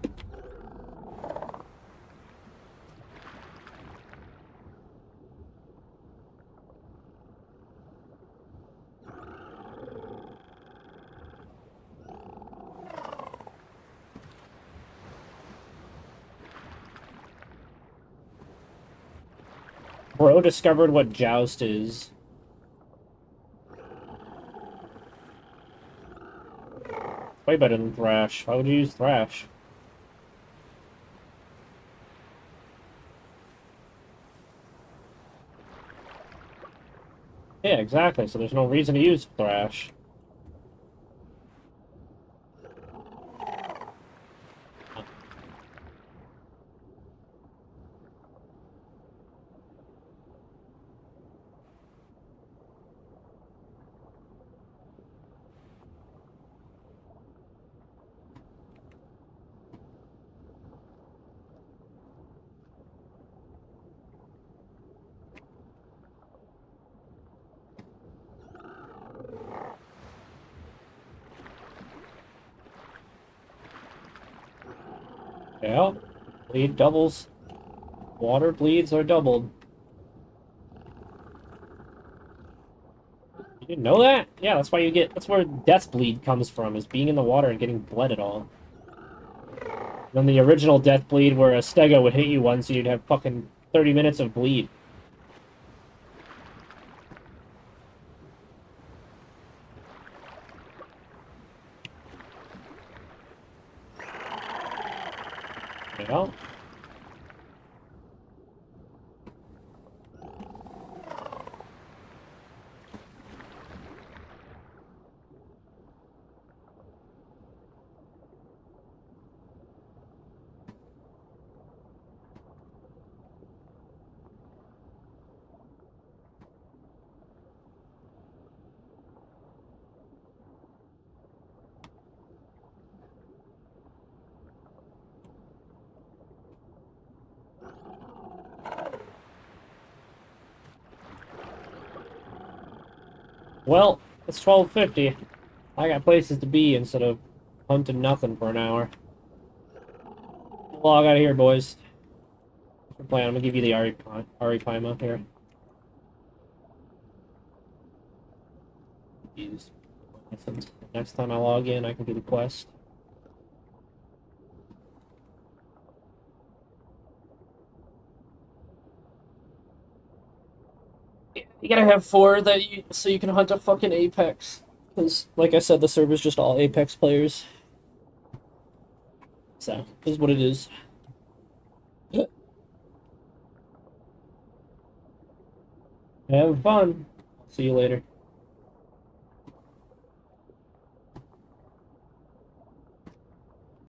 S1: Bro discovered what joust is. Way better than thrash. Why would you use thrash? Yeah, exactly. So there's no reason to use thrash. Yeah. Bleed doubles. Water bleeds are doubled. You didn't know that? Yeah, that's why you get... That's where death bleed comes from, is being in the water and getting bled at all. Then the original death bleed where a stego would hit you once, you'd have fucking 30 minutes of bleed. Yeah. Well, it's 12:50. I got places to be instead of hunting nothing for an hour. Log out of here, boys. What's your plan? I'm gonna give you the Aripima here. Jeez. Next time I log in, I can do the quest. You gotta have 4 so you can hunt a fucking Apex. Because, like I said, the server's just all Apex players. So, this is what it is. Have fun. See you later.